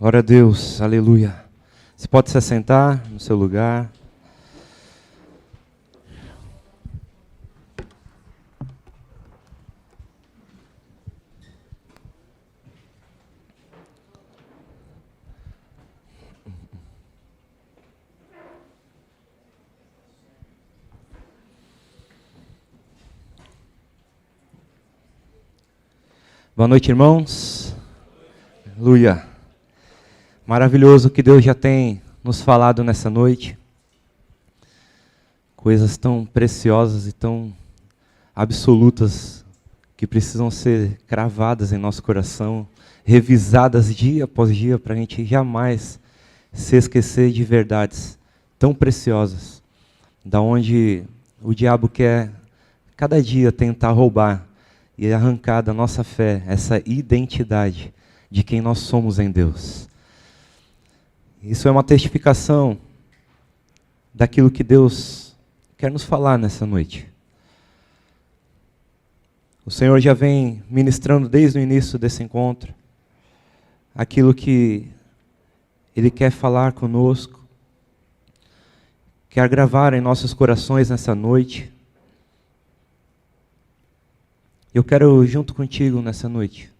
Glória a Deus, aleluia. Você pode se assentar no seu lugar. Boa noite, irmãos. Aleluia. Maravilhoso que Deus já tem nos falado nessa noite. Coisas tão preciosas e tão absolutas que precisam ser cravadas em nosso coração, revisadas dia após dia, para a gente jamais se esquecer de verdades tão preciosas, da onde o diabo quer cada dia tentar roubar e arrancar da nossa fé essa identidade de quem nós somos em Deus. Isso é uma testificação daquilo que Deus quer nos falar nessa noite. O Senhor já vem ministrando desde o início desse encontro aquilo que Ele quer falar conosco, quer gravar em nossos corações nessa noite. Eu quero, junto contigo nessa noite,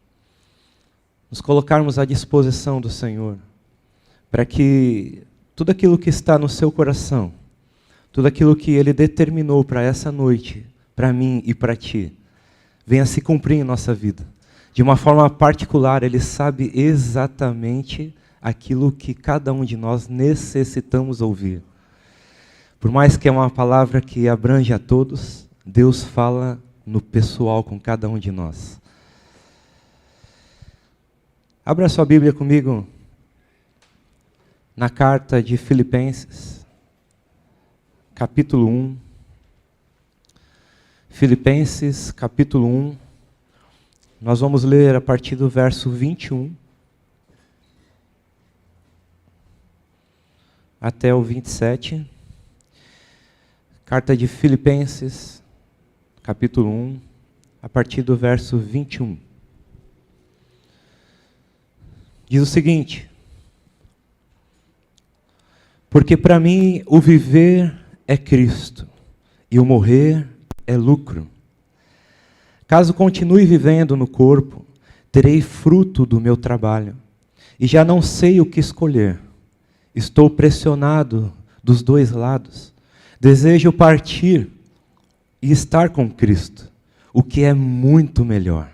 nos colocarmos à disposição do Senhor, para que tudo aquilo que está no seu coração, tudo aquilo que Ele determinou para essa noite, para mim e para ti, venha se cumprir em nossa vida. De uma forma particular, Ele sabe exatamente aquilo que cada um de nós necessitamos ouvir. Por mais que é uma palavra que abrange a todos, Deus fala no pessoal com cada um de nós. Abra sua Bíblia comigo na carta de Filipenses, capítulo 1. Filipenses, capítulo 1. Nós vamos ler a partir do verso 21 até o 27. Carta de Filipenses, capítulo 1, a partir do verso 21. Diz o seguinte: porque para mim o viver é Cristo e o morrer é lucro. Caso continue vivendo no corpo, terei fruto do meu trabalho e já não sei o que escolher. Estou pressionado dos dois lados. Desejo partir e estar com Cristo, o que é muito melhor.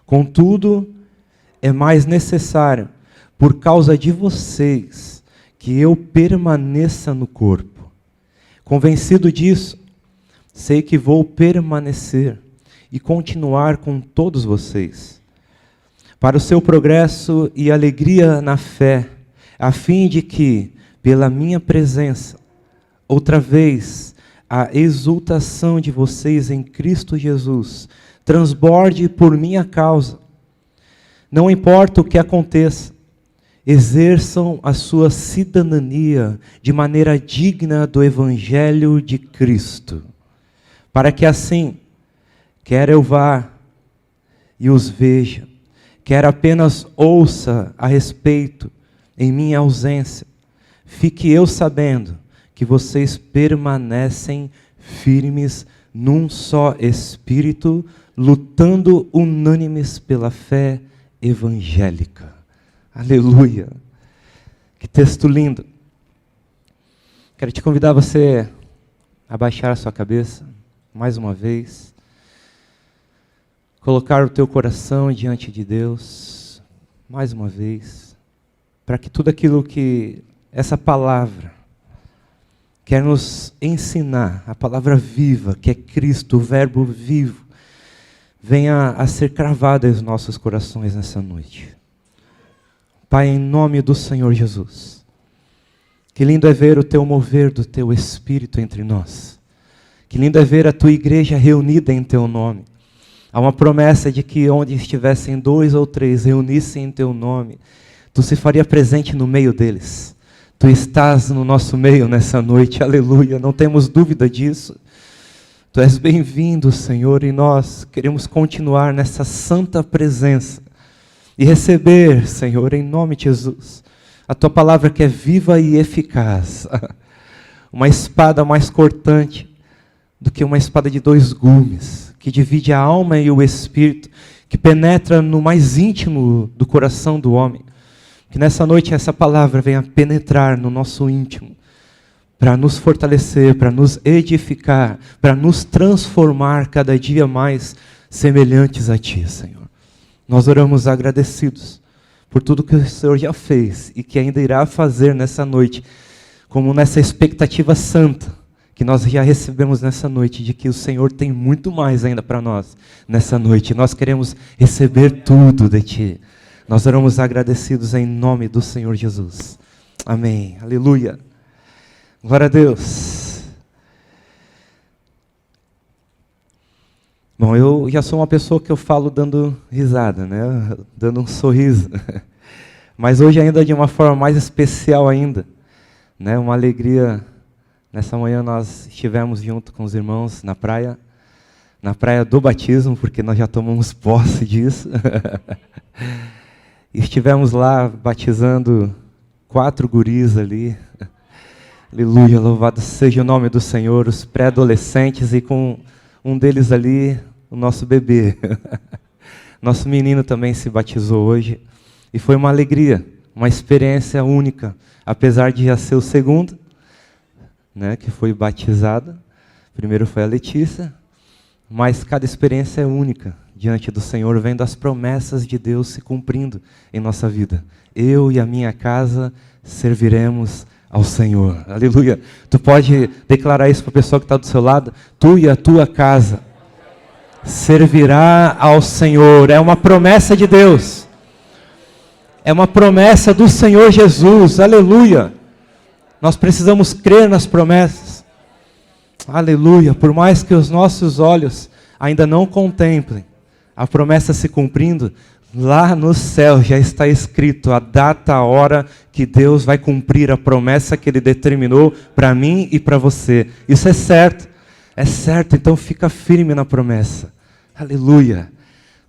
Contudo, é mais necessário, por causa de vocês, que eu permaneça no corpo. Convencido disso, sei que vou permanecer e continuar com todos vocês, para o seu progresso e alegria na fé, a fim de que, pela minha presença, outra vez, a exultação de vocês em Cristo Jesus transborde por minha causa. Não importa o que aconteça, exerçam a sua cidadania de maneira digna do Evangelho de Cristo, para que assim, quer eu vá e os veja, quer apenas ouça a respeito em minha ausência, fique eu sabendo que vocês permanecem firmes num só espírito, lutando unânimes pela fé evangélica. Aleluia! Que texto lindo! Quero te convidar você a baixar a sua cabeça, mais uma vez, colocar o teu coração diante de Deus, mais uma vez, para que tudo aquilo que essa palavra quer nos ensinar, a palavra viva, que é Cristo, o verbo vivo, venha a ser cravada em nossos corações nessa noite. Pai, em nome do Senhor Jesus, que lindo é ver o teu mover do teu Espírito entre nós. Que lindo é ver a tua igreja reunida em teu nome. Há uma promessa de que onde estivessem 2 ou 3 reunissem em teu nome, tu se faria presente no meio deles. Tu estás no nosso meio nessa noite, aleluia, não temos dúvida disso. Tu és bem-vindo, Senhor, e nós queremos continuar nessa santa presença, e receber, Senhor, em nome de Jesus, a Tua palavra que é viva e eficaz, uma espada mais cortante do que uma espada de 2 gumes, que divide a alma e o espírito, que penetra no mais íntimo do coração do homem. Que nessa noite essa palavra venha penetrar no nosso íntimo, para nos fortalecer, para nos edificar, para nos transformar cada dia mais semelhantes a Ti, Senhor. Nós oramos agradecidos por tudo que o Senhor já fez e que ainda irá fazer nessa noite, como nessa expectativa santa que nós já recebemos nessa noite, de que o Senhor tem muito mais ainda para nós nessa noite. Nós queremos receber tudo de Ti. Nós oramos agradecidos em nome do Senhor Jesus. Amém. Aleluia. Glória a Deus. Bom, eu já sou uma pessoa que eu falo dando risada, né? Dando um sorriso. Mas hoje ainda de uma forma mais especial ainda, né? Uma alegria. Nessa manhã nós estivemos junto com os irmãos na praia do batismo, porque nós já tomamos posse disso. Estivemos lá batizando 4 guris ali. Aleluia, louvado seja o nome do Senhor, os pré-adolescentes, e com um deles ali, o nosso bebê. Nosso menino também se batizou hoje. E foi uma alegria, uma experiência única, apesar de já ser o segundo, né, que foi batizada. Primeiro foi a Letícia, mas cada experiência é única diante do Senhor, vendo as promessas de Deus se cumprindo em nossa vida. Eu e a minha casa serviremos ao Senhor. Aleluia. Tu pode declarar isso para a pessoa que está do seu lado? Tu e a tua casa servirá ao Senhor. É uma promessa de Deus. É uma promessa do Senhor Jesus. Aleluia. Nós precisamos crer nas promessas. Aleluia. Por mais que os nossos olhos ainda não contemplem a promessa se cumprindo, lá no céu já está escrito a data, a hora que Deus vai cumprir a promessa que Ele determinou para mim e para você. Isso é certo, então fica firme na promessa. Aleluia.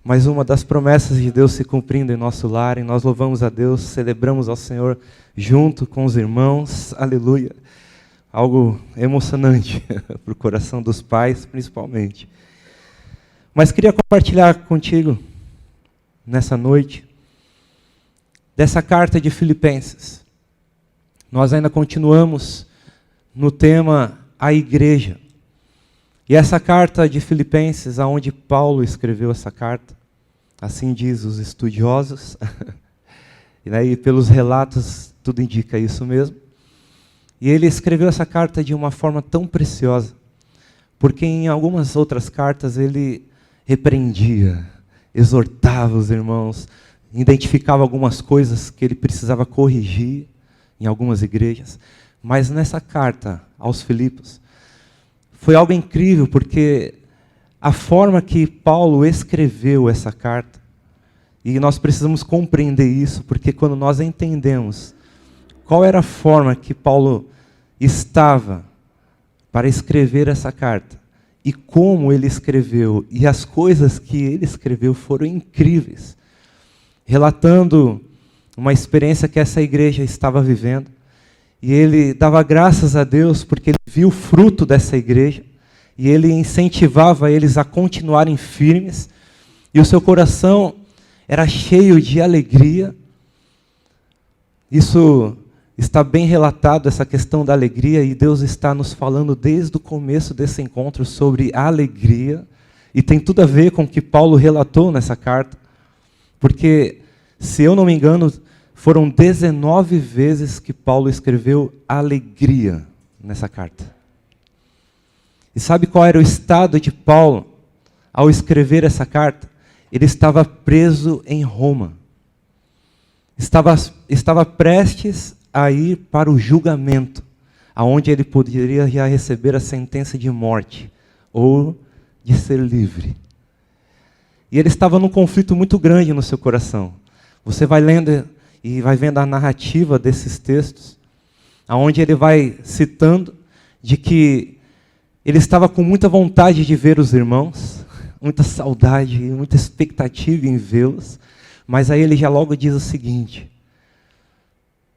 Mais uma das promessas de Deus se cumprindo em nosso lar, e nós louvamos a Deus, celebramos ao Senhor junto com os irmãos. Aleluia. Algo emocionante para o coração dos pais, principalmente. Mas queria compartilhar contigo, nessa noite, dessa carta de Filipenses. Nós ainda continuamos no tema a igreja. E essa carta de Filipenses, aonde Paulo escreveu essa carta, assim diz os estudiosos, e pelos relatos tudo indica isso mesmo. E ele escreveu essa carta de uma forma tão preciosa, porque em algumas outras cartas ele repreendia, exortava os irmãos, identificava algumas coisas que ele precisava corrigir em algumas igrejas. Mas nessa carta aos Filipos, foi algo incrível, porque a forma que Paulo escreveu essa carta, e nós precisamos compreender isso, porque quando nós entendemos qual era a forma que Paulo estava para escrever essa carta, e como ele escreveu, e as coisas que ele escreveu foram incríveis, relatando uma experiência que essa igreja estava vivendo, e ele dava graças a Deus porque ele viu o fruto dessa igreja, e ele incentivava eles a continuarem firmes, e o seu coração era cheio de alegria. Isso está bem relatado, essa questão da alegria, e Deus está nos falando desde o começo desse encontro sobre a alegria, e tem tudo a ver com o que Paulo relatou nessa carta, porque, se eu não me engano, foram 19 vezes que Paulo escreveu alegria nessa carta. E sabe qual era o estado de Paulo ao escrever essa carta? Ele estava preso em Roma. Estava prestes a ir para o julgamento, aonde ele poderia já receber a sentença de morte, ou de ser livre. E ele estava num conflito muito grande no seu coração. Você vai lendo e vai vendo a narrativa desses textos, aonde ele vai citando de que ele estava com muita vontade de ver os irmãos, muita saudade, muita expectativa em vê-los, Mas aí ele já logo diz o seguinte: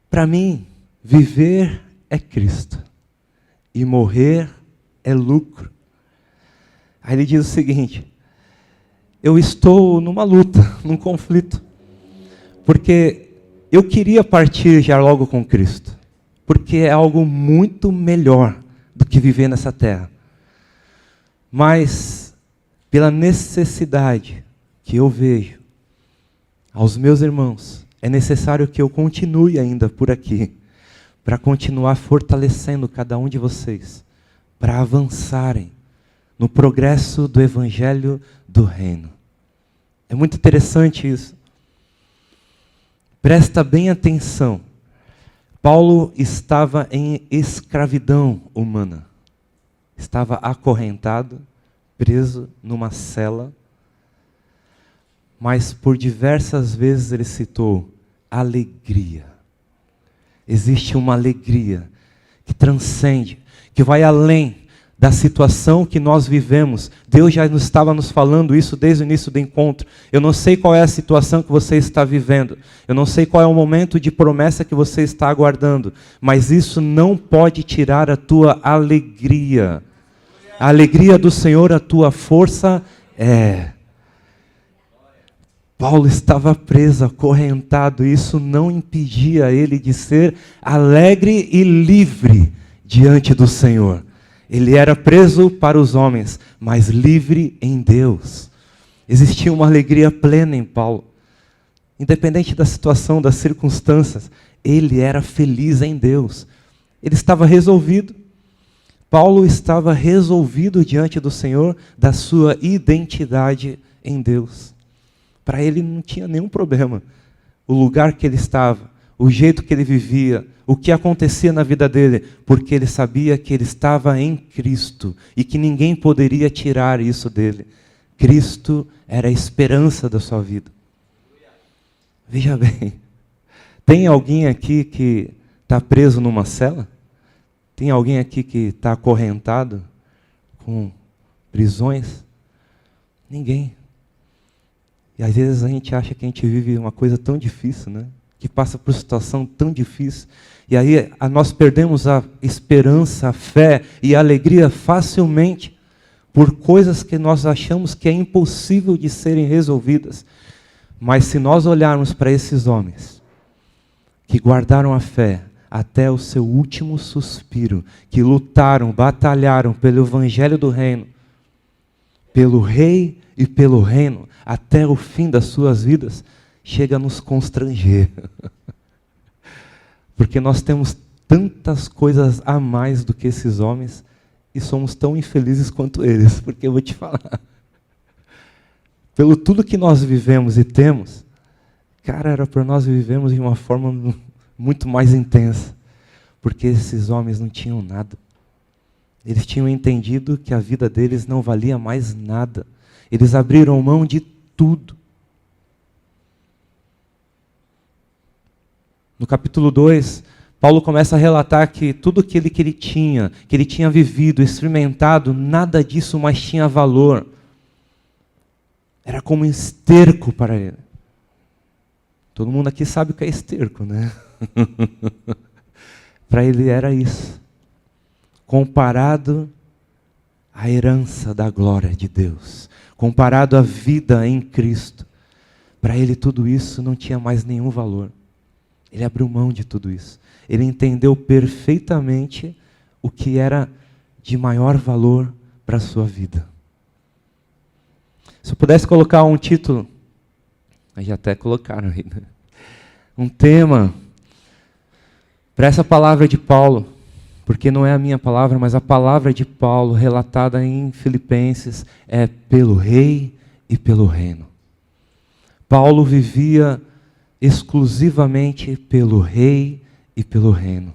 para mim, viver é Cristo e morrer é lucro. Aí ele diz o seguinte: eu estou numa luta, num conflito, porque eu queria partir já logo com Cristo, porque é algo muito melhor do que viver nessa terra. Mas, pela necessidade que eu vejo aos meus irmãos, é necessário que eu continue ainda por aqui, para continuar fortalecendo cada um de vocês, para avançarem no progresso do Evangelho do Reino. É muito interessante isso. Presta bem atenção. Paulo estava em escravidão humana. Estava acorrentado, preso numa cela. Mas por diversas vezes ele citou alegria. Existe uma alegria que transcende, que vai além da situação que nós vivemos. Deus já estava nos falando isso desde o início do encontro. Eu não sei qual é a situação que você está vivendo. Eu não sei qual é o momento de promessa que você está aguardando. Mas isso não pode tirar a tua alegria. A alegria do Senhor, a tua força é. Paulo estava preso, acorrentado. Isso não impedia ele de ser alegre e livre diante do Senhor. Ele era preso para os homens, mas livre em Deus. Existia uma alegria plena em Paulo. Independente da situação, das circunstâncias, ele era feliz em Deus. Ele estava resolvido. Paulo estava resolvido diante do Senhor da sua identidade em Deus. Para ele não tinha nenhum problema. O lugar que ele estava, o jeito que ele vivia, o que acontecia na vida dele, porque ele sabia que ele estava em Cristo e que ninguém poderia tirar isso dele. Cristo era a esperança da sua vida. Veja bem, tem alguém aqui que está preso numa cela? Tem alguém aqui que está acorrentado com prisões? Ninguém. E às vezes a gente acha que a gente vive uma coisa tão difícil, né? Que passa por situação tão difícil. E aí nós perdemos a esperança, a fé e a alegria facilmente por coisas que nós achamos que é impossível de serem resolvidas. Mas se nós olharmos para esses homens que guardaram a fé até o seu último suspiro, que lutaram, batalharam pelo Evangelho do Reino, pelo Rei e pelo Reino, até o fim das suas vidas, chega a nos constranger. Porque nós temos tantas coisas a mais do que esses homens e somos tão infelizes quanto eles. Porque eu vou te falar, pelo tudo que nós vivemos e temos, cara, era para nós vivermos de uma forma muito mais intensa. Porque esses homens não tinham nada. Eles tinham entendido que a vida deles não valia mais nada. Eles abriram mão de tudo. No capítulo 2, Paulo começa a relatar que tudo que ele tinha vivido, experimentado, nada disso mais tinha valor. Era como um esterco para ele. Todo mundo aqui sabe o que é esterco, né? Para ele era isso. Comparado à herança da glória de Deus. Comparado à vida em Cristo. Para ele tudo isso não tinha mais nenhum valor. Ele abriu mão de tudo isso. Ele entendeu perfeitamente o que era de maior valor para a sua vida. Se eu pudesse colocar um título, já até colocaram aí, né? Um tema para essa palavra de Paulo, porque não é a minha palavra, mas a palavra de Paulo relatada em Filipenses é pelo Rei e pelo Reino. Paulo vivia exclusivamente pelo Rei e pelo Reino.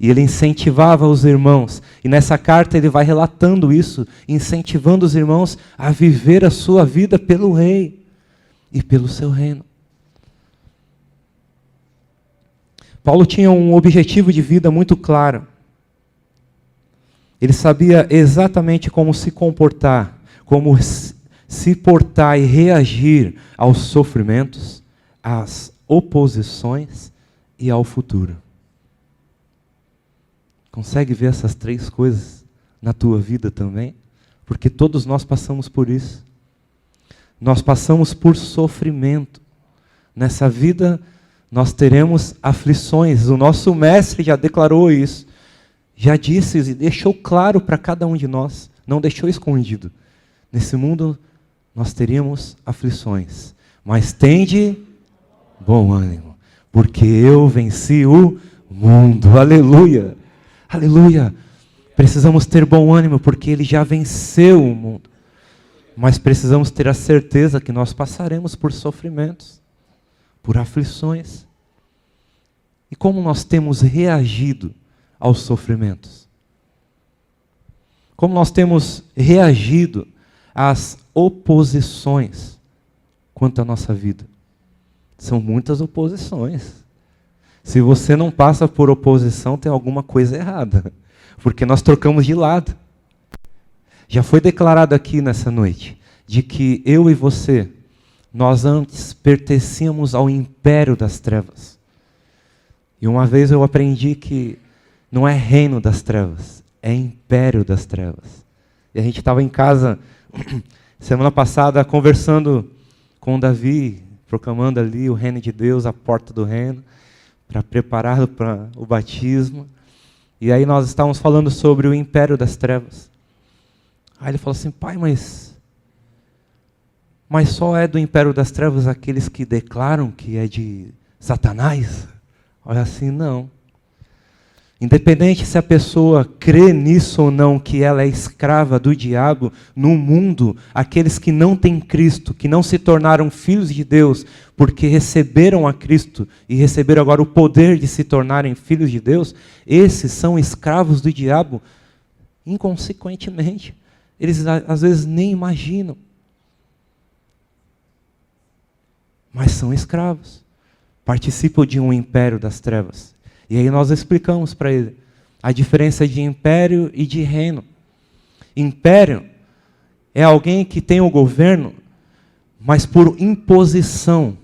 E ele incentivava os irmãos. E nessa carta ele vai relatando isso, incentivando os irmãos a viver a sua vida pelo Rei e pelo seu reino. Paulo tinha um objetivo de vida muito claro. Ele sabia exatamente como se comportar, como se portar e reagir aos sofrimentos, às oposições e ao futuro. Consegue ver essas três coisas na tua vida também? Porque todos nós passamos por isso. Nós passamos por sofrimento. Nessa vida nós teremos aflições. O nosso mestre já declarou isso. Já disse e deixou claro para cada um de nós. Não deixou escondido. Nesse mundo nós teríamos aflições. Mas tende bom ânimo. Porque eu venci o mundo. Aleluia. Aleluia. Precisamos ter bom ânimo porque Ele já venceu o mundo. Mas precisamos ter a certeza que nós passaremos por sofrimentos, por aflições. E como nós temos reagido aos sofrimentos? Como nós temos reagido às oposições quanto à nossa vida? São muitas oposições. Se você não passa por oposição, tem alguma coisa errada. Porque nós trocamos de lado. Já foi declarado aqui nessa noite, de que eu e você, nós antes pertencíamos ao império das trevas. E uma vez eu aprendi que não é reino das trevas, é império das trevas. E a gente estava em casa, semana passada, conversando com o Davi, proclamando ali o reino de Deus, a porta do reino, para prepará-lo para o batismo. E aí nós estávamos falando sobre o império das trevas. Aí ele falou assim, pai, mas só é do império das trevas aqueles que declaram que é de Satanás? Olha assim, não. Independente se a pessoa crê nisso ou não, que ela é escrava do diabo, no mundo, aqueles que não têm Cristo, que não se tornaram filhos de Deus, porque receberam a Cristo e receberam agora o poder de se tornarem filhos de Deus, esses são escravos do diabo inconsequentemente. Eles às vezes nem imaginam. Mas são escravos. Participam de um império das trevas. E aí nós explicamos para ele a diferença de império e de reino. Império é alguém que tem o governo, mas por imposição.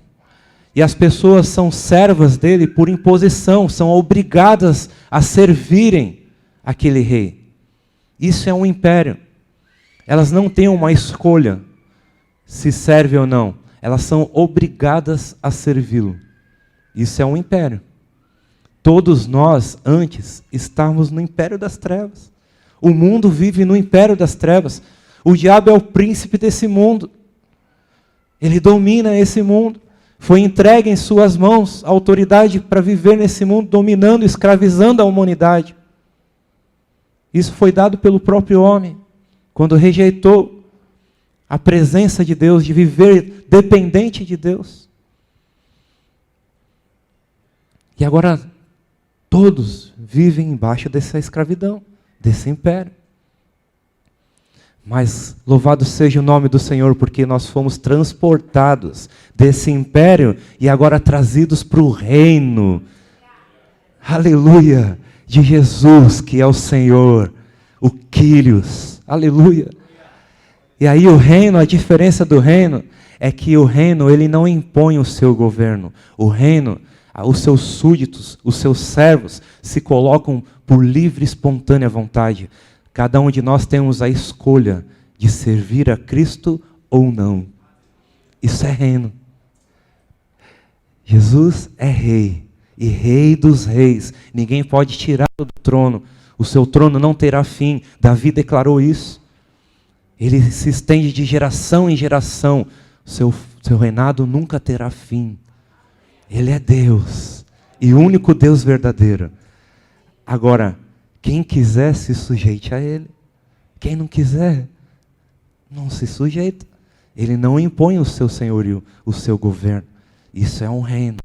E as pessoas são servas dele por imposição, são obrigadas a servirem aquele rei. Isso é um império. Elas não têm uma escolha se serve ou não. Elas são obrigadas a servi-lo. Isso é um império. Todos nós, antes, estávamos no império das trevas. O mundo vive no império das trevas. O diabo é o príncipe desse mundo. Ele domina esse mundo. Foi entregue em suas mãos a autoridade para viver nesse mundo, dominando, escravizando a humanidade. Isso foi dado pelo próprio homem, quando rejeitou a presença de Deus, de viver dependente de Deus. E agora todos vivem embaixo dessa escravidão, desse império. Mas louvado seja o nome do Senhor, porque nós fomos transportados desse império e agora trazidos para o reino. Aleluia! De Jesus, que é o Senhor, o Kyrios. Aleluia! E aí o reino, a diferença do reino, é que o reino, ele não impõe o seu governo. O reino, os seus súditos, os seus servos, se colocam por livre e espontânea vontade. Cada um de nós temos a escolha de servir a Cristo ou não. Isso é reino. Jesus é rei, e rei dos reis. Ninguém pode tirá-lo do trono. O seu trono não terá fim. Davi declarou isso. Ele se estende de geração em geração. Seu reinado nunca terá fim. Ele é Deus, e o único Deus verdadeiro. Agora, quem quiser se sujeite a Ele. Quem não quiser, não se sujeita. Ele não impõe o seu senhorio, o seu governo. Isso é um reino.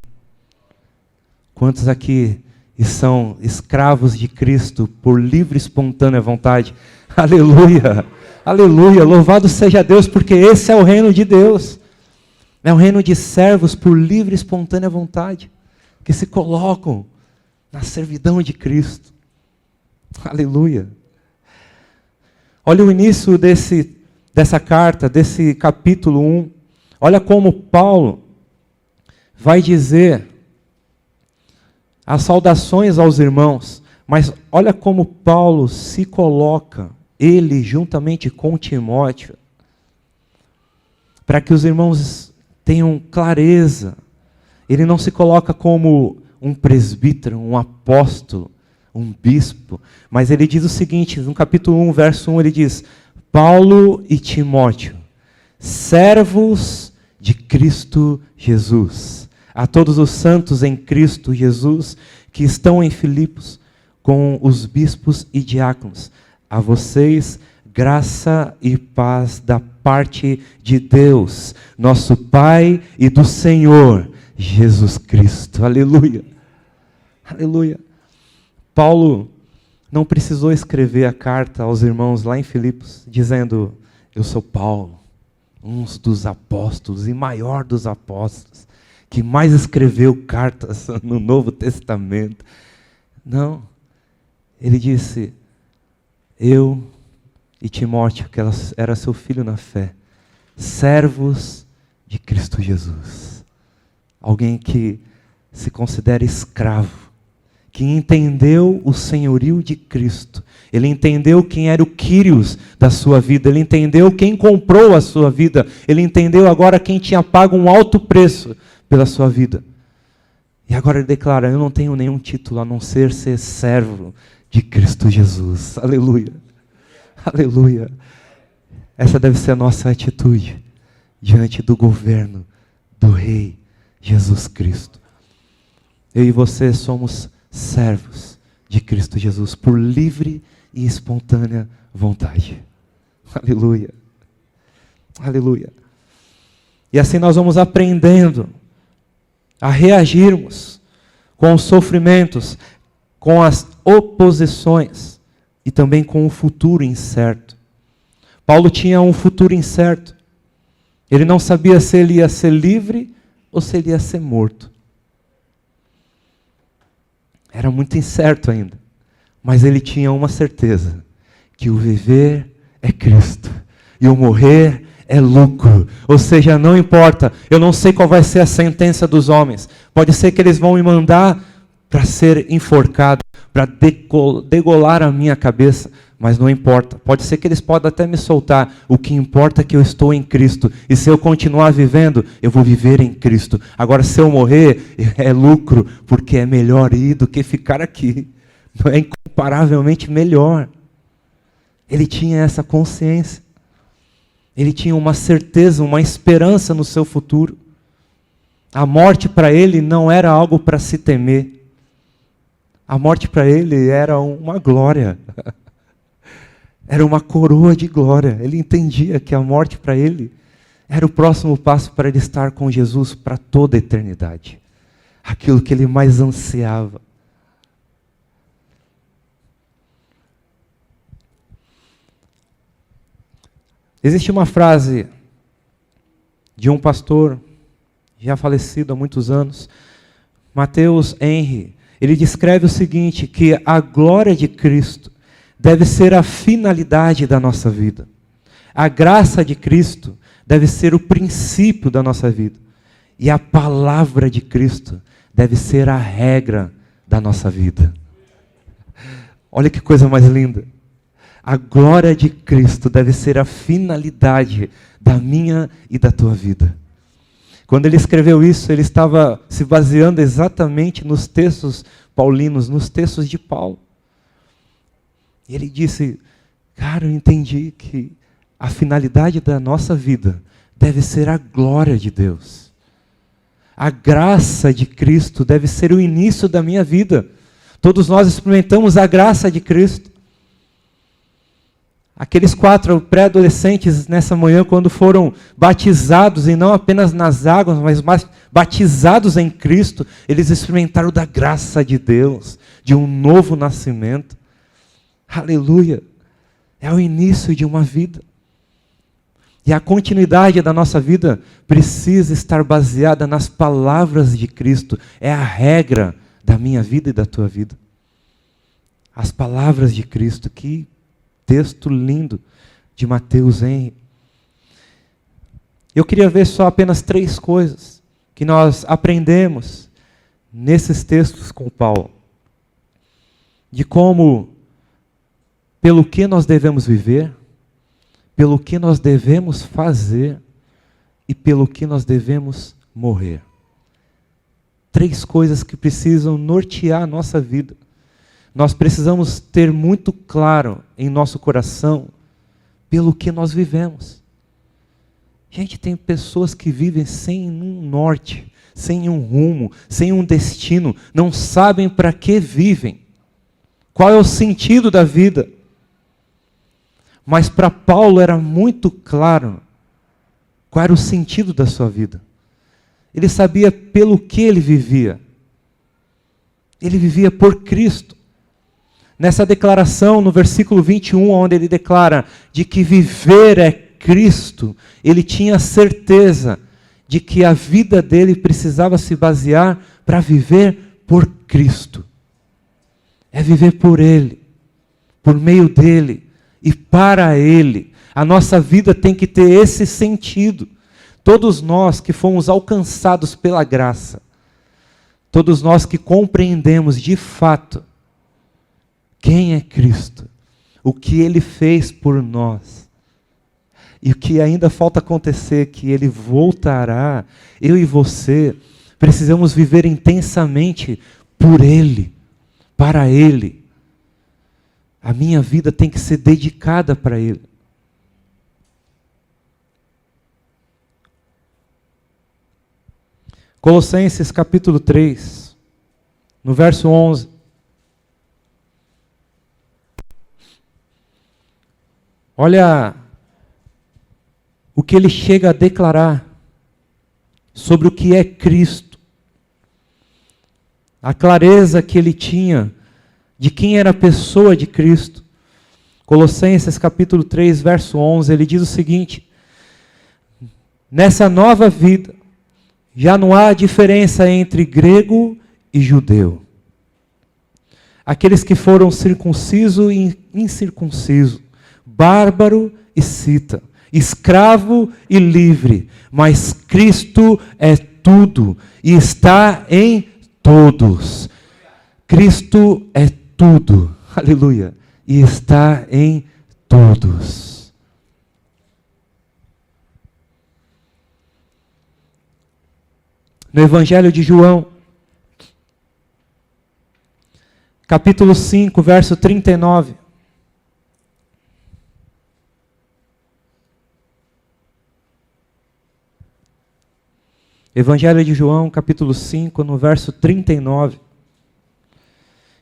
Quantos aqui são escravos de Cristo por livre e espontânea vontade? Aleluia! Aleluia! Louvado seja Deus, porque esse é o reino de Deus. É um reino de servos por livre e espontânea vontade, que se colocam na servidão de Cristo. Aleluia! Olha o início dessa carta, desse capítulo 1. Olha como Paulo vai dizer as saudações aos irmãos, mas olha como Paulo se coloca, ele juntamente com Timóteo, para que os irmãos tenham clareza. Ele não se coloca como um presbítero, um apóstolo, um bispo, mas ele diz o seguinte, no capítulo 1, verso 1, ele diz: Paulo e Timóteo, servos de Cristo Jesus, a todos os santos em Cristo Jesus, que estão em Filipos, com os bispos e diáconos, a vocês graça e paz da parte de Deus, nosso Pai e do Senhor Jesus Cristo. Aleluia. Aleluia. Paulo não precisou escrever a carta aos irmãos lá em Filipos, dizendo: eu sou Paulo, um dos apóstolos e maior dos apóstolos, que mais escreveu cartas no Novo Testamento. Não. Ele disse: eu e Timóteo, que era seu filho na fé, servos de Cristo Jesus. Alguém que se considera escravo, que entendeu o senhorio de Cristo. Ele entendeu quem era o Quírios da sua vida. Ele entendeu quem comprou a sua vida. Ele entendeu agora quem tinha pago um alto preço pela sua vida. E agora ele declara: eu não tenho nenhum título a não ser servo de Cristo Jesus. Aleluia. Aleluia. Essa deve ser a nossa atitude diante do governo do Rei Jesus Cristo. Eu e você somos servos de Cristo Jesus por livre e espontânea vontade. Aleluia. Aleluia. E assim nós vamos aprendendo a reagirmos com os sofrimentos, com as oposições e também com o futuro incerto. Paulo tinha um futuro incerto. Ele não sabia se ele ia ser livre ou se ele ia ser morto. Era muito incerto ainda. Mas ele tinha uma certeza: que o viver é Cristo e o morrer é lucro. Ou seja, não importa, eu não sei qual vai ser a sentença dos homens. Pode ser que eles vão me mandar para ser enforcado, para degolar a minha cabeça, mas não importa. Pode ser que eles podem até me soltar. O que importa é que eu estou em Cristo. E se eu continuar vivendo, eu vou viver em Cristo. Agora, se eu morrer, é lucro, porque é melhor ir do que ficar aqui. É incomparavelmente melhor. Ele tinha essa consciência. Ele tinha uma certeza, uma esperança no seu futuro. A morte para ele não era algo para se temer. A morte para ele era uma glória. Era uma coroa de glória. Ele entendia que a morte para ele era o próximo passo para ele estar com Jesus para toda a eternidade. Aquilo que ele mais ansiava. Existe uma frase de um pastor, já falecido há muitos anos, Mateus Henry. Ele descreve o seguinte, que a glória de Cristo deve ser a finalidade da nossa vida. A graça de Cristo deve ser o princípio da nossa vida. E a palavra de Cristo deve ser a regra da nossa vida. Olha que coisa mais linda. A glória de Cristo deve ser a finalidade da minha e da tua vida. Quando ele escreveu isso, ele estava se baseando exatamente nos textos paulinos, nos textos de Paulo. E ele disse: cara, eu entendi que a finalidade da nossa vida deve ser a glória de Deus. A graça de Cristo deve ser o início da minha vida. Todos nós experimentamos a graça de Cristo. Aqueles 4 pré-adolescentes nessa manhã, quando foram batizados, e não apenas nas águas, mas batizados em Cristo, eles experimentaram da graça de Deus, de um novo nascimento. Aleluia! É o início de uma vida. E a continuidade da nossa vida precisa estar baseada nas palavras de Cristo. É a regra da minha vida e da tua vida. As palavras de Cristo, que texto lindo de Mateus Henry. Eu queria ver só apenas 3 coisas que nós aprendemos nesses textos com Paulo, de como, pelo que nós devemos viver, pelo que nós devemos fazer e pelo que nós devemos morrer. 3 coisas que precisam nortear a nossa vida. Nós precisamos ter muito claro em nosso coração pelo que nós vivemos. Gente, tem pessoas que vivem sem um norte, sem um rumo, sem um destino, não sabem para que vivem. Qual é o sentido da vida? Mas para Paulo era muito claro qual era o sentido da sua vida. Ele sabia pelo que ele vivia. Ele vivia por Cristo. Nessa declaração, no versículo 21, onde ele declara de que viver é Cristo, ele tinha certeza de que a vida dele precisava se basear para viver por Cristo. É viver por Ele, por meio dEle e para Ele. A nossa vida tem que ter esse sentido. Todos nós que fomos alcançados pela graça, todos nós que compreendemos de fato quem é Cristo, o que Ele fez por nós, e o que ainda falta acontecer, que Ele voltará, eu e você precisamos viver intensamente por Ele, para Ele. A minha vida tem que ser dedicada para Ele. Colossenses capítulo 3, no verso 11. Olha o que ele chega a declarar sobre o que é Cristo. A clareza que ele tinha de quem era a pessoa de Cristo. Colossenses capítulo 3, verso 11, ele diz o seguinte: nessa nova vida, já não há diferença entre grego e judeu. Aqueles que foram circunciso e incircunciso, bárbaro e cita, escravo e livre, mas Cristo é tudo e está em todos. Cristo é tudo, aleluia, e está em todos. No Evangelho de João, capítulo 5, verso 39. Evangelho de João, capítulo 5, no verso 39.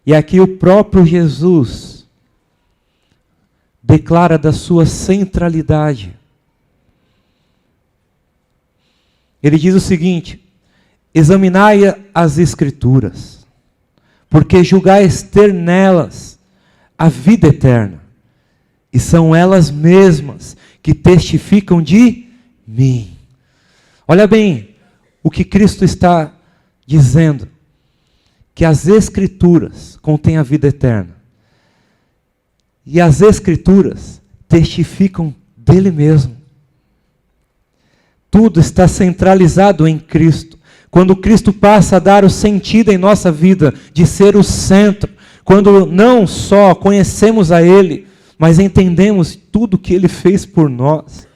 E aqui o próprio Jesus declara da sua centralidade. Ele diz o seguinte: examinai as Escrituras, porque julgais ter nelas a vida eterna, e são elas mesmas que testificam de mim. Olha bem o que Cristo está dizendo, que as Escrituras contêm a vida eterna, e as Escrituras testificam dele mesmo. Tudo está centralizado em Cristo. Quando Cristo passa a dar o sentido em nossa vida, de ser o centro, quando não só conhecemos a Ele, mas entendemos tudo que Ele fez por nós,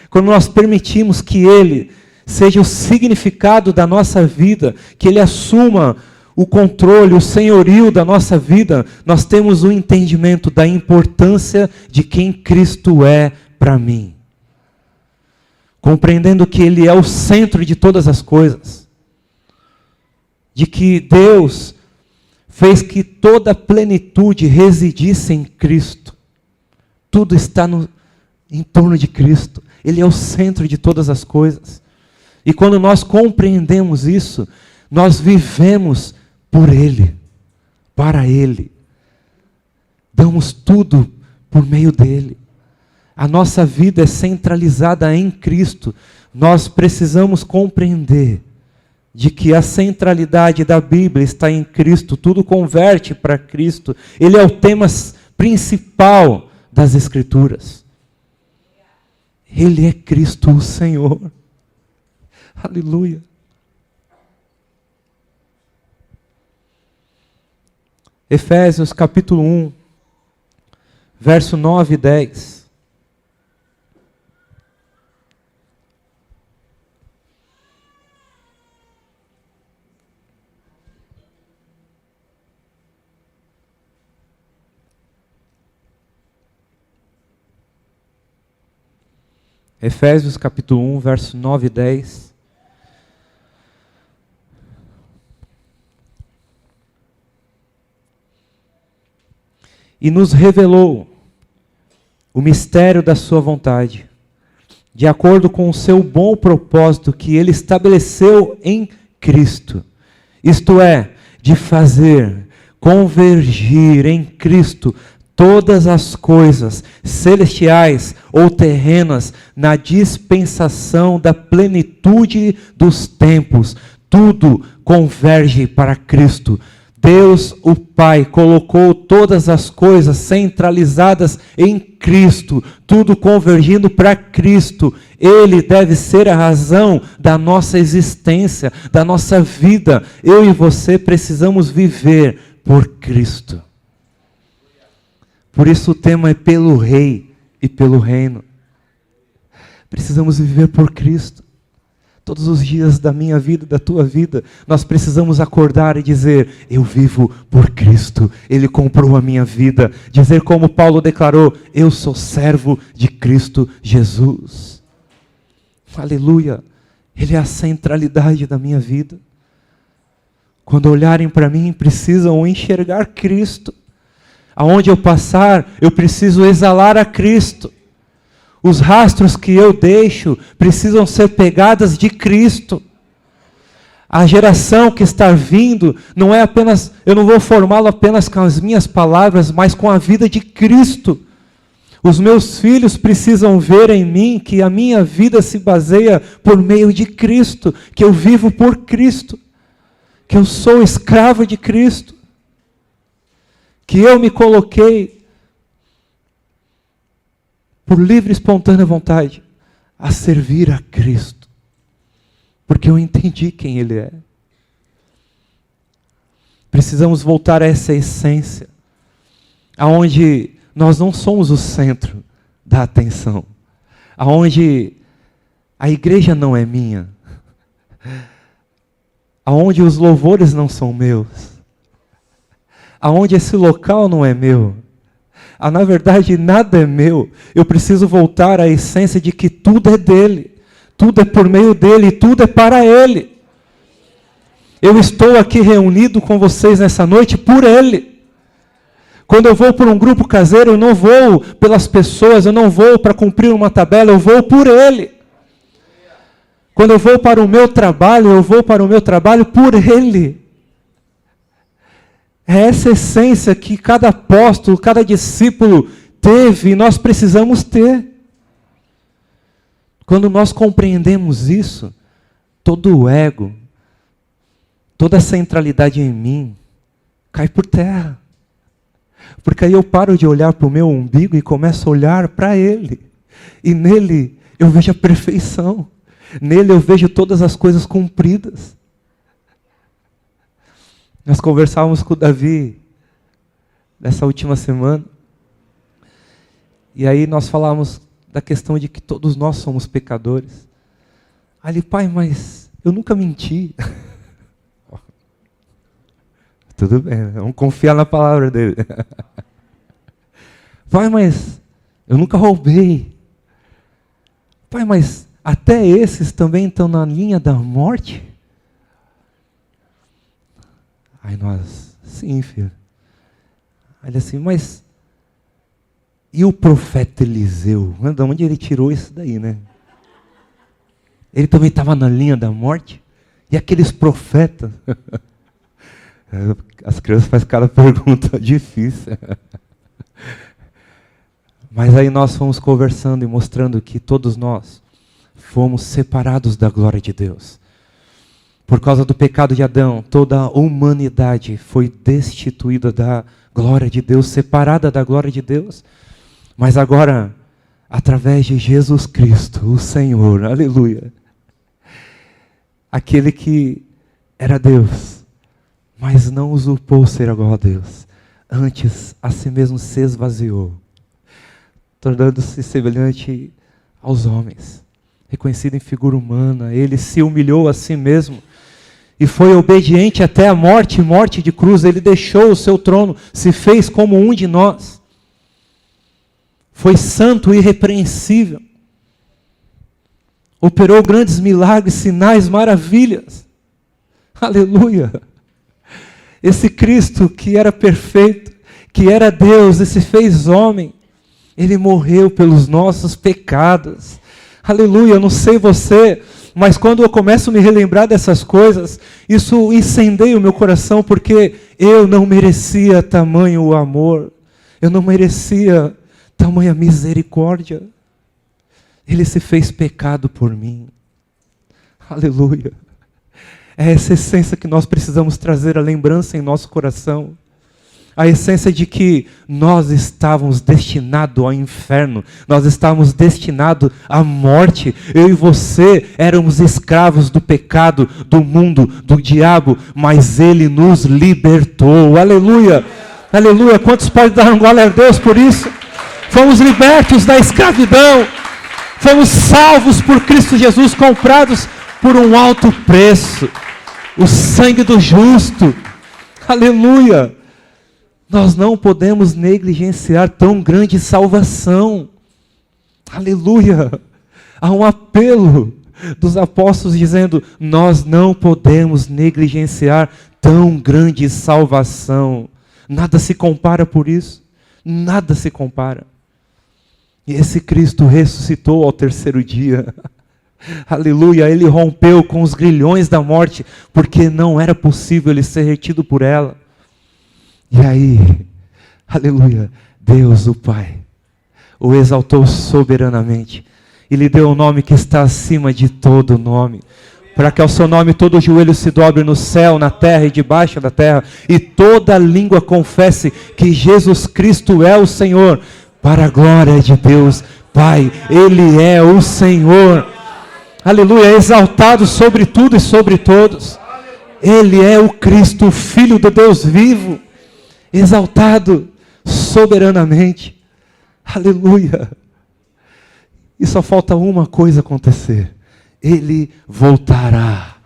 quando nós permitimos que Ele seja o significado da nossa vida, que Ele assuma o controle, o senhorio da nossa vida, nós temos o entendimento da importância de quem Cristo é para mim. Compreendendo que Ele é o centro de todas as coisas. De que Deus fez que toda a plenitude residisse em Cristo. Tudo está em torno de Cristo. Ele é o centro de todas as coisas. E quando nós compreendemos isso, nós vivemos por Ele, para Ele. Damos tudo por meio dEle. A nossa vida é centralizada em Cristo. Nós precisamos compreender de que a centralidade da Bíblia está em Cristo. Tudo converte para Cristo. Ele é o tema principal das Escrituras. Ele é Cristo o Senhor. Aleluia. Efésios capítulo 1, verso 9 e 10. Efésios capítulo 1, verso 9 e 10. E nos revelou o mistério da sua vontade, de acordo com o seu bom propósito que ele estabeleceu em Cristo. Isto é, de fazer convergir em Cristo todas as coisas, celestiais ou terrenas, na dispensação da plenitude dos tempos. Tudo converge para Cristo. Deus, o Pai, colocou todas as coisas centralizadas em Cristo, tudo convergindo para Cristo. Ele deve ser a razão da nossa existência, da nossa vida. Eu e você precisamos viver por Cristo. Por isso o tema é pelo Rei e pelo Reino. Precisamos viver por Cristo. Todos os dias da minha vida, da tua vida, nós precisamos acordar e dizer, eu vivo por Cristo. Ele comprou a minha vida. Dizer como Paulo declarou, eu sou servo de Cristo Jesus. Aleluia. Ele é a centralidade da minha vida. Quando olharem para mim, precisam enxergar Cristo. Aonde eu passar, eu preciso exalar a Cristo. Os rastros que eu deixo precisam ser pegadas de Cristo. A geração que está vindo, não é apenas, eu não vou formá-lo apenas com as minhas palavras, mas com a vida de Cristo. Os meus filhos precisam ver em mim que a minha vida se baseia por meio de Cristo, que eu vivo por Cristo, que eu sou escravo de Cristo. Que eu me coloquei, por livre e espontânea vontade, a servir a Cristo. Porque eu entendi quem Ele é. Precisamos voltar a essa essência, aonde nós não somos o centro da atenção, aonde a igreja não é minha, aonde os louvores não são meus, aonde esse local não é meu. Na verdade, nada é meu. Eu preciso voltar à essência de que tudo é dele. Tudo é por meio dele e tudo é para ele. Eu estou aqui reunido com vocês nessa noite por ele. Quando eu vou por um grupo caseiro, eu não vou pelas pessoas, eu não vou para cumprir uma tabela, eu vou por ele. Quando eu vou para o meu trabalho, eu vou para o meu trabalho por ele. É essa essência que cada apóstolo, cada discípulo teve e nós precisamos ter. Quando nós compreendemos isso, todo o ego, toda a centralidade em mim, cai por terra. Porque aí eu paro de olhar para o meu umbigo e começo a olhar para Ele. E nele eu vejo a perfeição. Nele eu vejo todas as coisas cumpridas. Nós conversávamos com o Davi nessa última semana. E aí nós falávamos da questão de que todos nós somos pecadores. Aí ele, pai, mas eu nunca menti. Tudo bem, vamos confiar na palavra dele. Pai, mas eu nunca roubei. Pai, mas até esses também estão na linha da morte? Aí nós, sim, filho. Aí ele assim, mas e o profeta Eliseu? De onde ele tirou isso daí, né? Ele também estava na linha da morte? E aqueles profetas? As crianças fazem cada pergunta difícil. Mas aí nós fomos conversando e mostrando que todos nós fomos separados da glória de Deus. Por causa do pecado de Adão, toda a humanidade foi destituída da glória de Deus, separada da glória de Deus. Mas agora, através de Jesus Cristo, o Senhor, aleluia, aquele que era Deus, mas não usurpou ser igual a Deus, Antes, a si mesmo se esvaziou, tornando-se semelhante aos homens. Reconhecido em figura humana, ele se humilhou a si mesmo e foi obediente até a morte, morte de cruz. Ele deixou o seu trono, se fez como um de nós. Foi santo e irrepreensível. Operou grandes milagres, sinais, maravilhas. Aleluia! Esse Cristo que era perfeito, que era Deus e se fez homem, ele morreu pelos nossos pecados. Aleluia, eu não sei você, mas quando eu começo a me relembrar dessas coisas, isso incendeia o meu coração, porque eu não merecia tamanho amor, eu não merecia tamanha misericórdia. Ele se fez pecado por mim. Aleluia. É essa essência que nós precisamos trazer a lembrança em nosso coração. A essência de que nós estávamos destinados ao inferno, nós estávamos destinados à morte. Eu e você éramos escravos do pecado, do mundo, do diabo, mas Ele nos libertou. Aleluia! Aleluia! Quantos podem dar um glória a Deus por isso? Fomos libertos da escravidão, fomos salvos por Cristo Jesus, comprados por um alto preço, o sangue do justo. Aleluia! Nós não podemos negligenciar tão grande salvação. Aleluia! Há um apelo dos apóstolos dizendo: nós não podemos negligenciar tão grande salvação. Nada se compara por isso. Nada se compara. E esse Cristo ressuscitou ao terceiro dia. Aleluia, ele rompeu com os grilhões da morte, porque não era possível ele ser retido por ela. E aí, aleluia, Deus o Pai o exaltou soberanamente e lhe deu um nome que está acima de todo nome, para que ao seu nome todo joelho se dobre no céu, na terra e debaixo da terra, e toda língua confesse que Jesus Cristo é o Senhor, para a glória de Deus Pai. Ele é o Senhor. Aleluia, exaltado sobre tudo e sobre todos. Ele é o Cristo, o Filho do Deus vivo, exaltado soberanamente. Aleluia. E só falta uma coisa acontecer. Ele voltará.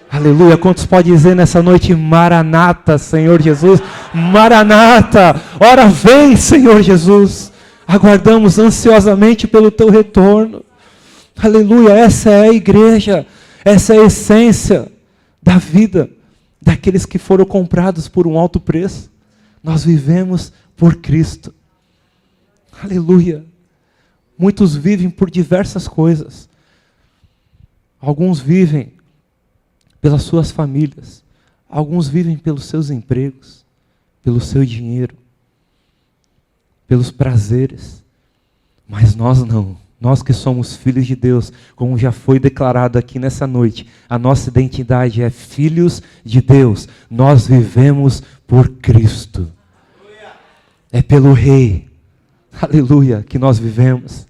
Aleluia. Quantos podem dizer nessa noite: Maranata, Senhor Jesus? Maranata. Ora vem, Senhor Jesus. Aguardamos ansiosamente pelo teu retorno. Aleluia. Essa é a igreja. Essa é a essência da vida daqueles que foram comprados por um alto preço. Nós vivemos por Cristo. Aleluia. Muitos vivem por diversas coisas. Alguns vivem pelas suas famílias. Alguns vivem pelos seus empregos, pelo seu dinheiro, pelos prazeres. Mas nós não. Nós que somos filhos de Deus, como já foi declarado aqui nessa noite, a nossa identidade é filhos de Deus. Nós vivemos por Cristo. É pelo Rei. Aleluia, que nós vivemos.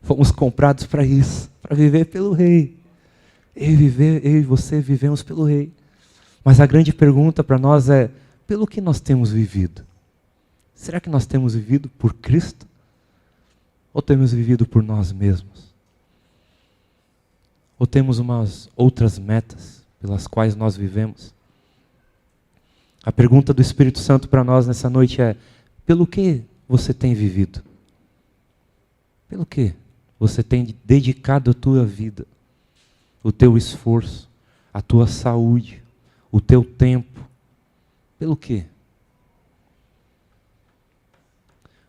Fomos comprados para isso, para viver pelo Rei. Eu e você vivemos pelo Rei. Mas a grande pergunta para nós é: pelo que nós temos vivido? Será que nós temos vivido por Cristo? Ou temos vivido por nós mesmos? Ou temos umas outras metas pelas quais nós vivemos? A pergunta do Espírito Santo para nós nessa noite é: pelo que você tem vivido? Pelo que você tem dedicado a tua vida, o teu esforço, a tua saúde, o teu tempo? Pelo quê?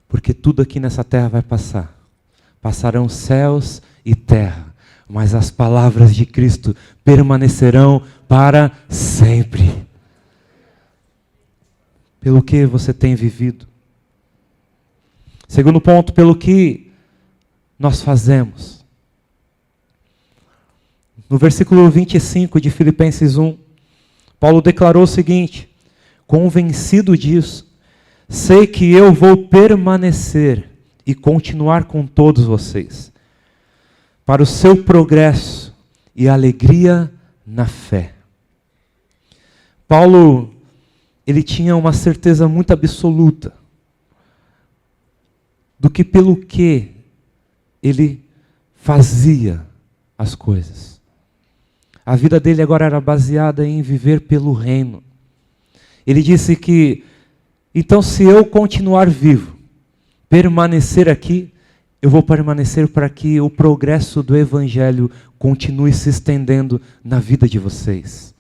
Porque tudo aqui nessa terra vai passar. Passarão céus e terra, mas as palavras de Cristo permanecerão para sempre. Pelo que você tem vivido? Segundo ponto, pelo que nós fazemos. No versículo 25 de Filipenses 1, Paulo declarou o seguinte: convencido disso, sei que eu vou permanecer e continuar com todos vocês, para o seu progresso e alegria na fé. Paulo ele tinha uma certeza muito absoluta do que pelo que ele fazia as coisas. A vida dele agora era baseada em viver pelo reino. Ele disse que, então se eu continuar vivo, permanecer aqui, eu vou permanecer para que o progresso do Evangelho continue se estendendo na vida de vocês.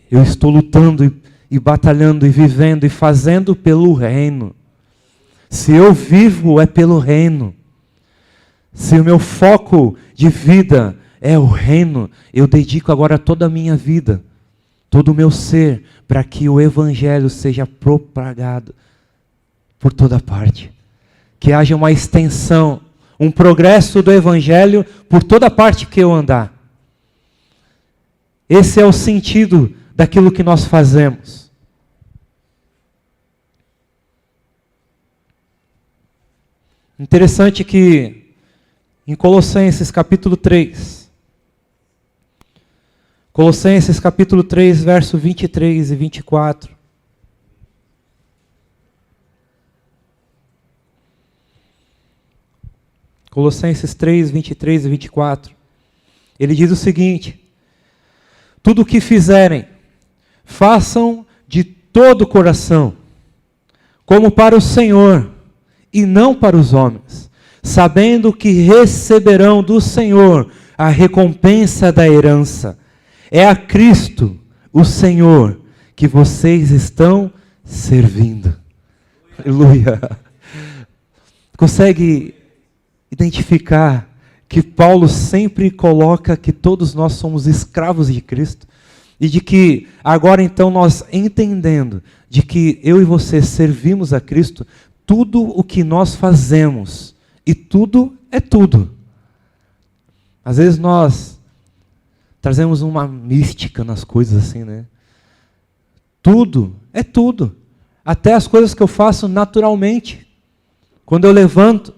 Eu estou lutando e batalhando e vivendo e fazendo pelo reino. Se eu vivo, é pelo reino. Se o meu foco de vida é o reino, eu dedico agora toda a minha vida, todo o meu ser, para que o Evangelho seja propagado por toda parte. Que haja uma extensão, um progresso do Evangelho por toda parte que eu andar. Esse é o sentido daquilo que nós fazemos. Interessante que em Colossenses capítulo 3, verso 23 e 24. Colossenses 3, 23 e 24. Ele diz o seguinte: tudo o que fizerem, façam de todo o coração, como para o Senhor, e não para os homens, sabendo que receberão do Senhor a recompensa da herança. É a Cristo, o Senhor, que vocês estão servindo. Aleluia. Consegue identificar que Paulo sempre coloca que todos nós somos escravos de Cristo? E de que agora então nós entendendo de que eu e você servimos a Cristo, tudo o que nós fazemos, e tudo é tudo. Às vezes nós trazemos uma mística nas coisas assim, né? Tudo é tudo. Até as coisas que eu faço naturalmente. Quando eu levanto,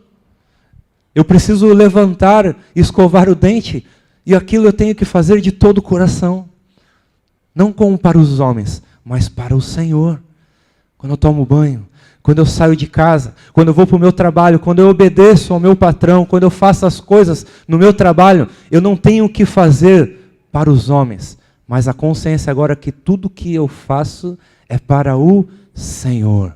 eu preciso levantar, escovar o dente, e aquilo eu tenho que fazer de todo o coração. Não como para os homens, mas para o Senhor. Quando eu tomo banho, quando eu saio de casa, quando eu vou para o meu trabalho, quando eu obedeço ao meu patrão, quando eu faço as coisas no meu trabalho, eu não tenho que fazer para os homens, mas a consciência agora que tudo que eu faço é para o Senhor.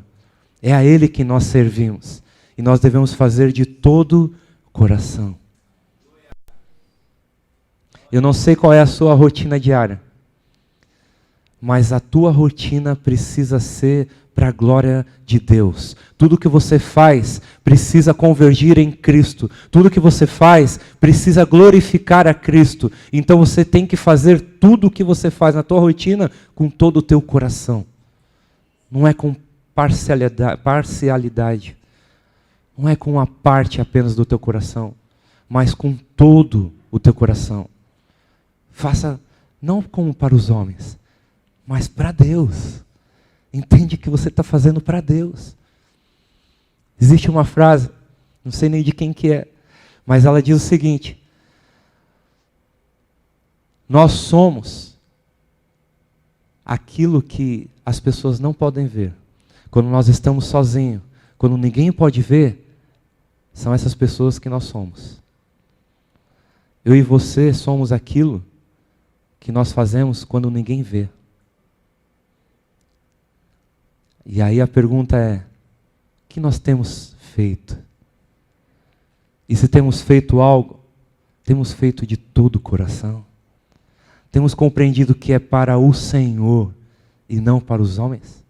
É a Ele que nós servimos. E nós devemos fazer de todo o coração. Eu não sei qual é a sua rotina diária, mas a tua rotina precisa ser para a glória de Deus. Tudo que você faz precisa convergir em Cristo. Tudo que você faz precisa glorificar a Cristo. Então você tem que fazer tudo o que você faz na tua rotina com todo o teu coração. Não é com parcialidade. Não é com uma parte apenas do teu coração, mas com todo o teu coração. Faça não como para os homens, mas para Deus. Entende que você está fazendo para Deus. Existe uma frase, não sei nem de quem que é, mas ela diz o seguinte: nós somos aquilo que as pessoas não podem ver. Quando nós estamos sozinhos, quando ninguém pode ver, são essas pessoas que nós somos. Eu e você somos aquilo que nós fazemos quando ninguém vê. E aí a pergunta é: o que nós temos feito? E se temos feito algo, temos feito de todo o coração? Temos compreendido que é para o Senhor e não para os homens?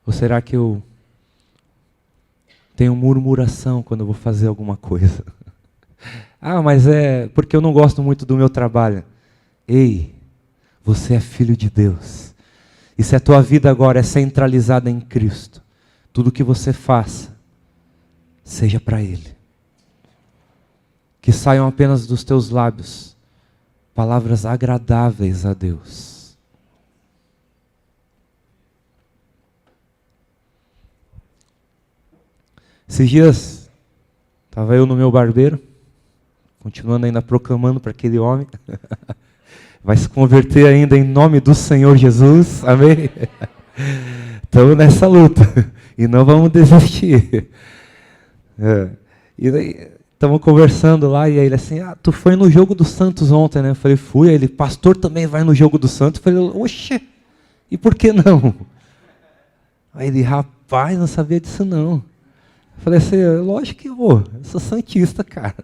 Ou será que eu tenho murmuração quando eu vou fazer alguma coisa? Ah, mas é porque eu não gosto muito do meu trabalho. Ei, você é filho de Deus. E se a tua vida agora é centralizada em Cristo, tudo que você faça, seja para Ele. Que saiam apenas dos teus lábios palavras agradáveis a Deus. Esses dias, estava eu no meu barbeiro, continuando ainda proclamando para aquele homem. Vai se converter ainda em nome do Senhor Jesus. Amém? Estamos nessa luta. E não vamos desistir. E daí, estamos conversando lá, e aí ele assim, tu foi no jogo do Santos ontem, né? Eu falei, fui. Aí ele, pastor também vai no jogo do Santos. Eu falei, oxe, e por que não? Aí ele, rapaz, não sabia disso não. Eu falei assim, lógico que vou, eu sou santista, cara.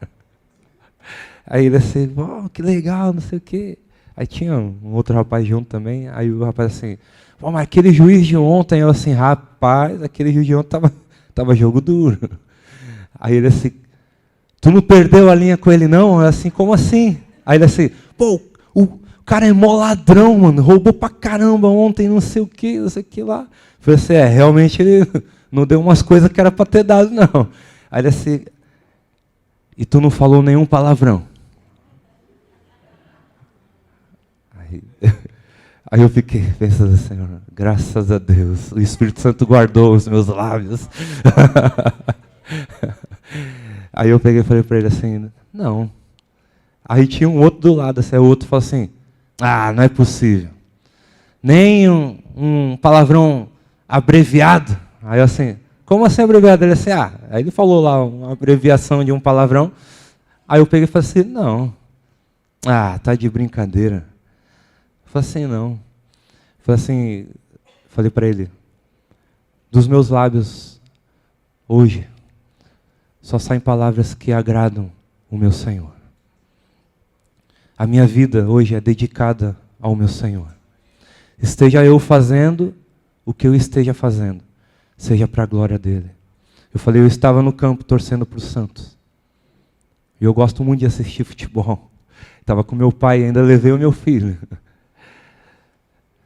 Aí ele assim, que legal, não sei o quê. Aí tinha um outro rapaz junto também, aí o rapaz assim, mas aquele juiz de ontem, eu assim, rapaz, aquele juiz de ontem tava jogo duro. Aí ele assim, tu não perdeu a linha com ele não? Eu assim, como assim? Aí ele assim, o cara é mó ladrão, mano, roubou pra caramba ontem, não sei o que lá. Eu falei assim, realmente ele não deu umas coisas que era para ter dado, não. Aí ele assim, e tu não falou nenhum palavrão? Aí eu fiquei pensando, Senhor, graças a Deus, o Espírito Santo guardou os meus lábios. Aí eu peguei e falei para ele assim, não. Aí tinha um outro do lado, assim, o outro falou assim, não é possível. Nem um palavrão abreviado. Aí eu assim, como assim abreviado? Ele assim, aí ele falou lá uma abreviação de um palavrão. Aí eu peguei e falei assim, não. Tá de brincadeira. Eu falei assim, não. Falei para ele, dos meus lábios, hoje, só saem palavras que agradam o meu Senhor. A minha vida hoje é dedicada ao meu Senhor. Esteja eu fazendo o que eu esteja fazendo, seja para a glória dele. Eu falei, eu estava no campo torcendo para o Santos. E eu gosto muito de assistir futebol. Estava com meu pai e ainda levei o meu filho.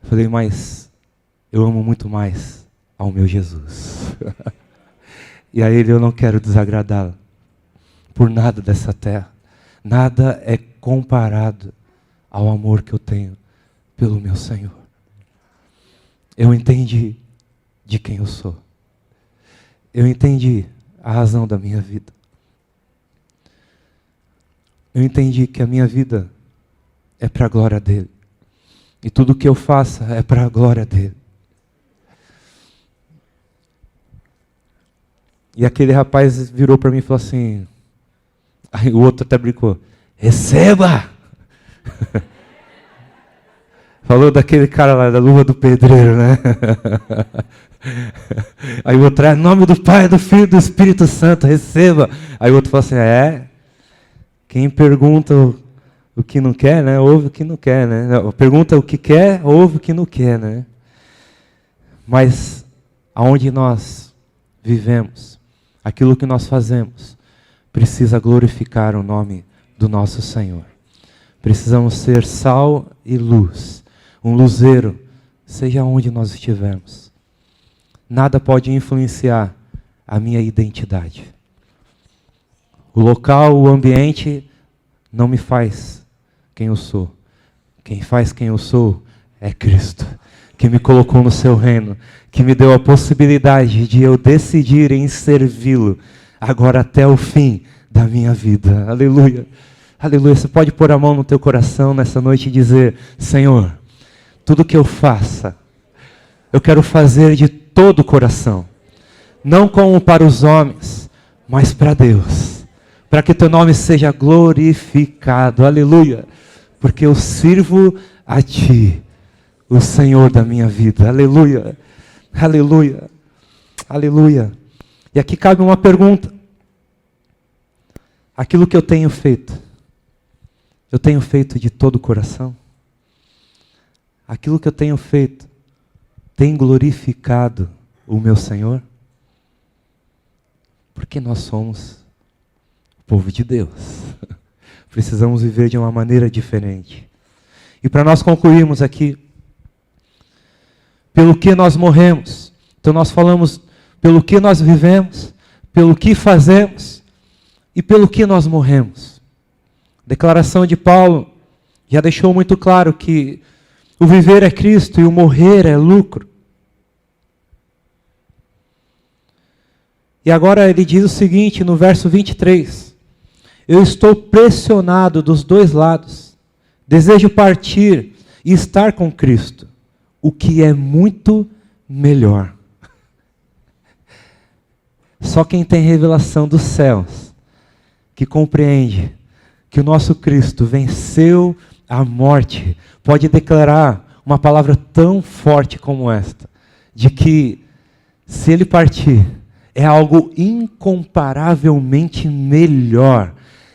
Falei, mas eu amo muito mais ao meu Jesus. E a ele eu não quero desagradá-lo por nada dessa terra. Nada é comparado ao amor que eu tenho pelo meu Senhor. Eu entendi de quem eu sou. Eu entendi a razão da minha vida. Eu entendi que a minha vida é para a glória dele. E tudo que eu faça é para a glória dele. E aquele rapaz virou para mim e falou assim, aí o outro até brincou, receba! Falou daquele cara lá, da luva do pedreiro, né? Aí o outro, em nome do Pai, do Filho e do Espírito Santo, receba! Aí o outro falou assim, quem pergunta o que não quer, né? Ouve o que não quer, né? Não, pergunta o que quer, ouve o que não quer, né? Mas aonde nós vivemos, aquilo que nós fazemos, precisa glorificar o nome do nosso Senhor. Precisamos ser sal e luz, um luzeiro, seja onde nós estivermos. Nada pode influenciar a minha identidade. O local, o ambiente, não me faz quem eu sou. Quem faz quem eu sou é Cristo, que me colocou no seu reino, que me deu a possibilidade de eu decidir em servi-lo, agora até o fim da minha vida. Aleluia. Aleluia. Você pode pôr a mão no teu coração nessa noite e dizer, Senhor, tudo que eu faça, eu quero fazer de todo o coração. Não como para os homens, mas para Deus. Para que teu nome seja glorificado. Aleluia. Porque eu sirvo a ti, o Senhor da minha vida. Aleluia. Aleluia. Aleluia. E aqui cabe uma pergunta. Aquilo que eu tenho feito de todo o coração? Aquilo que eu tenho feito tem glorificado o meu Senhor? Porque nós somos o povo de Deus. Precisamos viver de uma maneira diferente. E para nós concluirmos aqui, pelo que nós morremos. Então nós falamos pelo que nós vivemos, pelo que fazemos e pelo que nós morremos. A declaração de Paulo já deixou muito claro que o viver é Cristo e o morrer é lucro. E agora ele diz o seguinte no verso 23. Eu estou pressionado dos dois lados. Desejo partir e estar com Cristo, o que é muito melhor. Só quem tem revelação dos céus, que compreende que o nosso Cristo venceu a morte, pode declarar uma palavra tão forte como esta, de que se ele partir, é algo incomparavelmente melhor.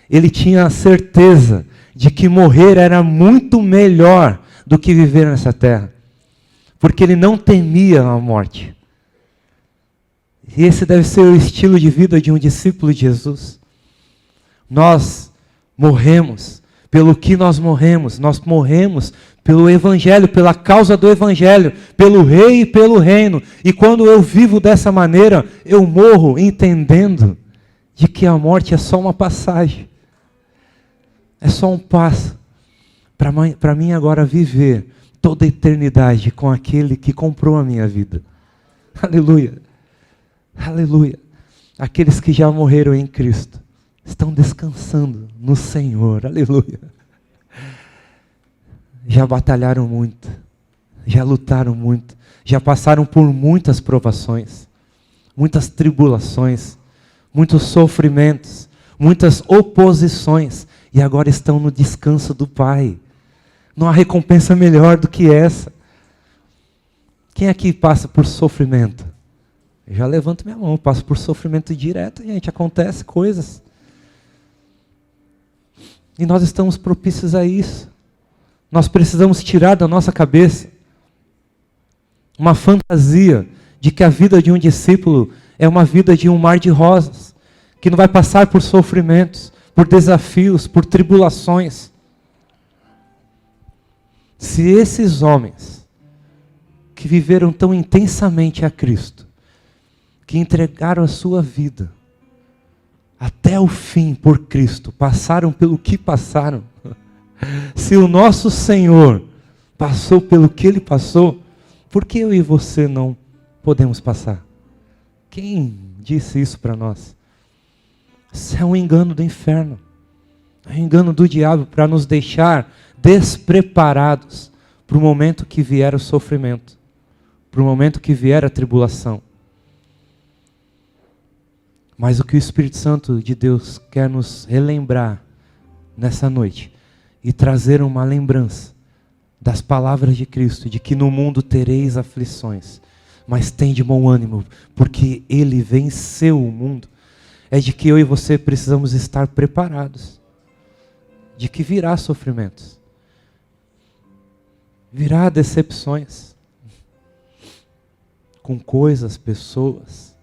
Ele tinha a certeza de que morrer era muito melhor do que viver nessa terra, porque ele não temia a morte. E esse deve ser o estilo de vida de um discípulo de Jesus. Nós morremos pelo que nós morremos pelo Evangelho, pela causa do Evangelho, pelo Rei e pelo Reino. E quando eu vivo dessa maneira, eu morro entendendo de que a morte é só uma passagem. É só um passo para mim agora viver toda a eternidade com aquele que comprou a minha vida. Aleluia. Aleluia. Aqueles que já morreram em Cristo estão descansando no Senhor. Aleluia. Já batalharam muito, já lutaram muito, já passaram por muitas provações, muitas tribulações, muitos sofrimentos, muitas oposições, e agora estão no descanso do Pai. Não há recompensa melhor do que essa. Quem aqui passa por sofrimento? Eu já levanto minha mão, passo por sofrimento direto, gente, acontece coisas. E nós estamos propícios a isso. Nós precisamos tirar da nossa cabeça uma fantasia de que a vida de um discípulo é uma vida de um mar de rosas, que não vai passar por sofrimentos, por desafios, por tribulações. Se esses homens que viveram tão intensamente a Cristo, que entregaram a sua vida até o fim por Cristo, passaram pelo que passaram, se o nosso Senhor passou pelo que Ele passou, por que eu e você não podemos passar? Quem disse isso para nós? Isso é um engano do inferno. É um engano do diabo para nos deixar despreparados para o momento que vier o sofrimento, para o momento que vier a tribulação. Mas o que o Espírito Santo de Deus quer nos relembrar nessa noite e trazer uma lembrança das palavras de Cristo, de que no mundo tereis aflições, mas tem de bom ânimo, porque Ele venceu o mundo, é de que eu e você precisamos estar preparados, de que virá sofrimentos, virá decepções, com coisas, pessoas,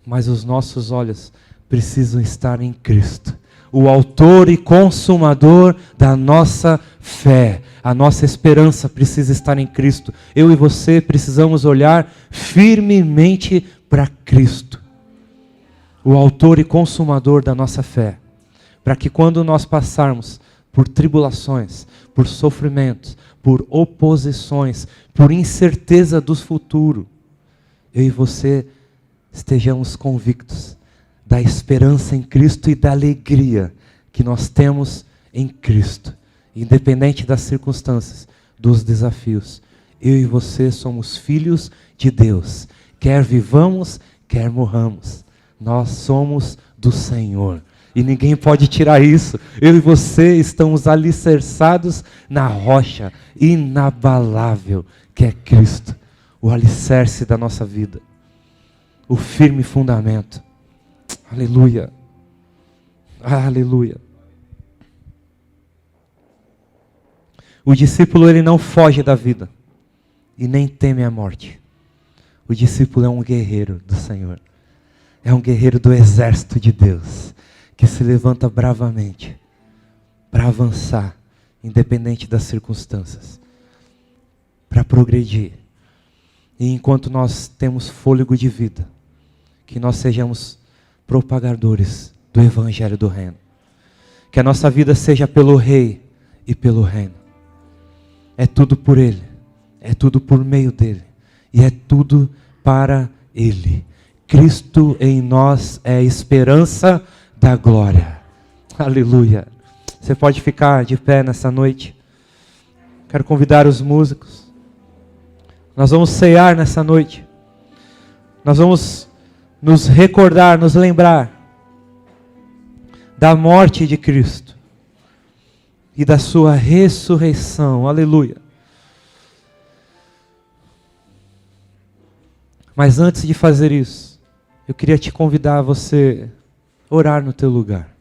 mas os nossos olhos precisam estar em Cristo, o autor e consumador da nossa fé. A nossa esperança precisa estar em Cristo. Eu e você precisamos olhar firmemente para Cristo, o autor e consumador da nossa fé, para que quando nós passarmos por tribulações, por sofrimentos, por oposições, por incerteza do futuro, eu e você estejamos convictos da esperança em Cristo e da alegria que nós temos em Cristo, independente das circunstâncias, dos desafios. Eu e você somos filhos de Deus, quer vivamos, quer morramos. Nós somos do Senhor e ninguém pode tirar isso. Eu e você estamos alicerçados na rocha inabalável que é Cristo, o alicerce da nossa vida, o firme fundamento. Aleluia. Aleluia. O discípulo, ele não foge da vida e nem teme a morte. O discípulo é um guerreiro do Senhor. É um guerreiro do exército de Deus, que se levanta bravamente para avançar, independente das circunstâncias, para progredir. E enquanto nós temos fôlego de vida, que nós sejamos propagadores do Evangelho do Reino. Que a nossa vida seja pelo Rei e pelo Reino. É tudo por Ele, é tudo por meio dEle, e é tudo para Ele. Cristo em nós é a esperança da glória. Aleluia. Você pode ficar de pé nessa noite. Quero convidar os músicos. Nós vamos cear nessa noite. Nós vamos nos recordar, nos lembrar da morte de Cristo e da sua ressurreição. Aleluia. Mas antes de fazer isso, eu queria te convidar a você orar no teu lugar.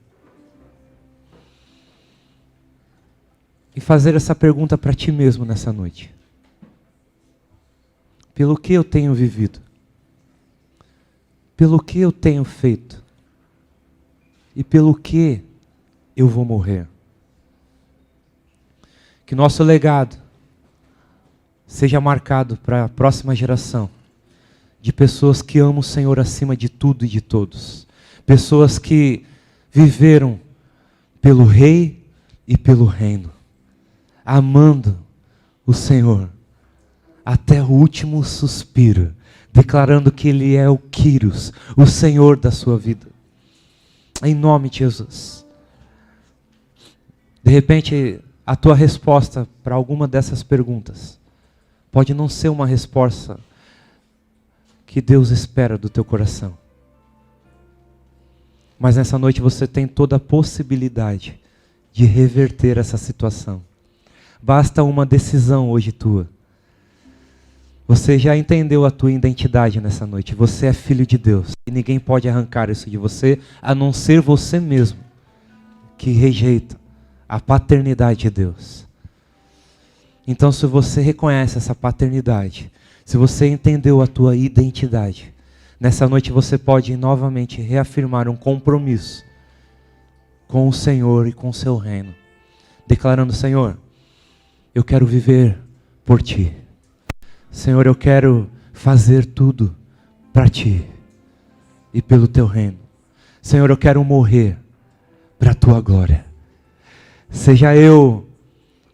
E fazer essa pergunta para ti mesmo nessa noite. Pelo que eu tenho vivido? Pelo que eu tenho feito? E pelo que eu vou morrer? Que nosso legado seja marcado para a próxima geração de pessoas que amam o Senhor acima de tudo e de todos. Pessoas que viveram pelo Rei e pelo Reino, amando o Senhor até o último suspiro, declarando que Ele é o Kyrios, o Senhor da sua vida. Em nome de Jesus. De repente, a tua resposta para alguma dessas perguntas pode não ser uma resposta que Deus espera do teu coração. Mas nessa noite você tem toda a possibilidade de reverter essa situação. Basta uma decisão hoje tua. Você já entendeu a tua identidade nessa noite. Você é filho de Deus. E ninguém pode arrancar isso de você, a não ser você mesmo, que rejeita a paternidade de Deus. Então, se você reconhece essa paternidade, se você entendeu a tua identidade, nessa noite você pode novamente reafirmar um compromisso com o Senhor e com o seu reino. Declarando: Senhor, eu quero viver por Ti. Senhor, eu quero fazer tudo para Ti e pelo Teu reino. Senhor, eu quero morrer para a Tua glória. Seja eu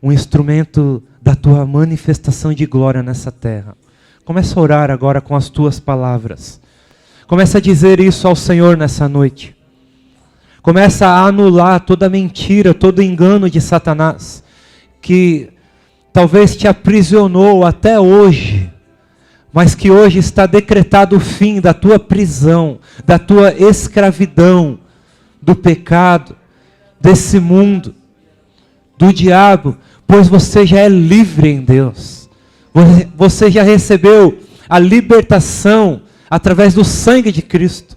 um instrumento da Tua manifestação de glória nessa terra. Começa a orar agora com as Tuas palavras. Começa a dizer isso ao Senhor nessa noite. Começa a anular toda mentira, todo engano de Satanás, que talvez te aprisionou até hoje, mas que hoje está decretado o fim da tua prisão, da tua escravidão, do pecado, desse mundo, do diabo, pois você já é livre em Deus. Você já recebeu a libertação através do sangue de Cristo.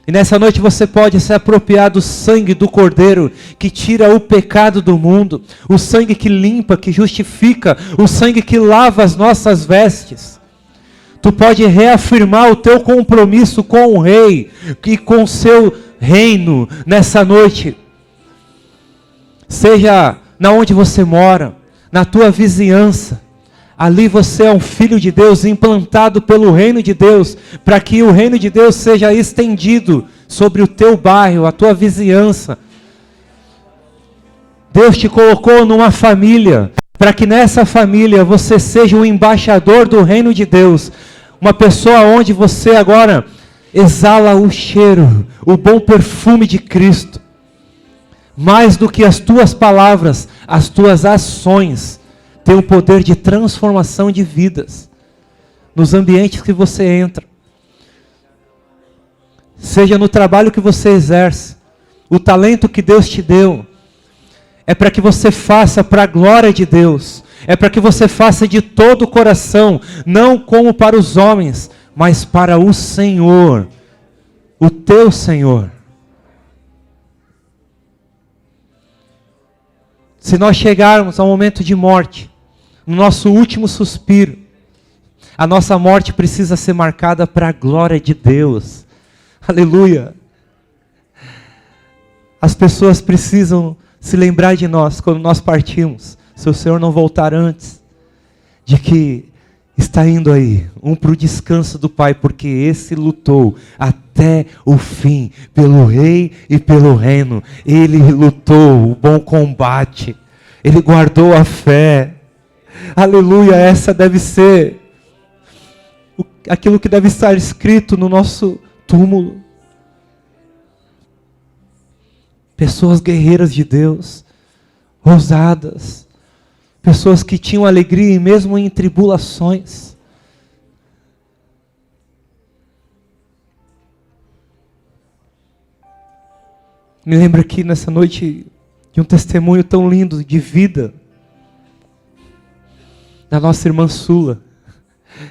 E nessa noite você pode se apropriar do sangue do Cordeiro, que tira o pecado do mundo, o sangue que limpa, que justifica, o sangue que lava as nossas vestes. Tu pode reafirmar o teu compromisso com o Rei e com o seu reino nessa noite. Seja na onde você mora, na tua vizinhança, ali você é um filho de Deus, implantado pelo reino de Deus, para que o reino de Deus seja estendido sobre o teu bairro, a tua vizinhança. Deus te colocou numa família, para que nessa família você seja um embaixador do reino de Deus. Uma pessoa onde você agora exala o cheiro, o bom perfume de Cristo. Mais do que as tuas palavras, as tuas ações tem o poder de transformação de vidas nos ambientes que você entra. Seja no trabalho que você exerce, o talento que Deus te deu, é para que você faça para a glória de Deus, é para que você faça de todo o coração, não como para os homens, mas para o Senhor, o teu Senhor. Se nós chegarmos ao momento de morte, no nosso último suspiro, a nossa morte precisa ser marcada para a glória de Deus. Aleluia. As pessoas precisam se lembrar de nós quando nós partimos, se o Senhor não voltar antes, de que está indo aí, para o descanso do Pai, porque esse lutou até o fim, pelo Rei e pelo reino. Ele lutou o bom combate, ele guardou a fé. Aleluia, essa deve ser aquilo que deve estar escrito no nosso túmulo. Pessoas guerreiras de Deus, ousadas, pessoas que tinham alegria mesmo em tribulações. Me lembro aqui nessa noite de um testemunho tão lindo de vida da nossa irmã Sula,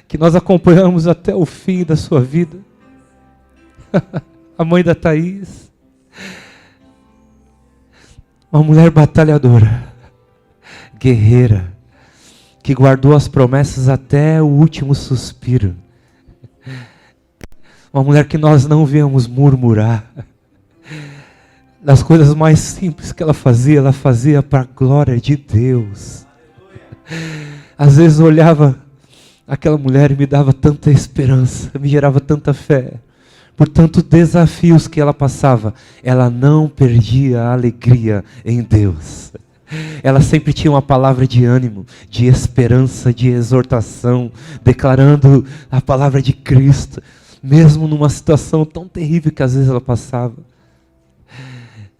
que nós acompanhamos até o fim da sua vida. A mãe da Thaís, uma mulher batalhadora, guerreira, que guardou as promessas até o último suspiro. Uma mulher que nós não víamos murmurar. Das coisas mais simples que ela fazia para a glória de Deus. Às vezes eu olhava aquela mulher e me dava tanta esperança, me gerava tanta fé. Por tantos desafios que ela passava, ela não perdia a alegria em Deus. Ela sempre tinha uma palavra de ânimo, de esperança, de exortação, declarando a palavra de Cristo, mesmo numa situação tão terrível que às vezes ela passava.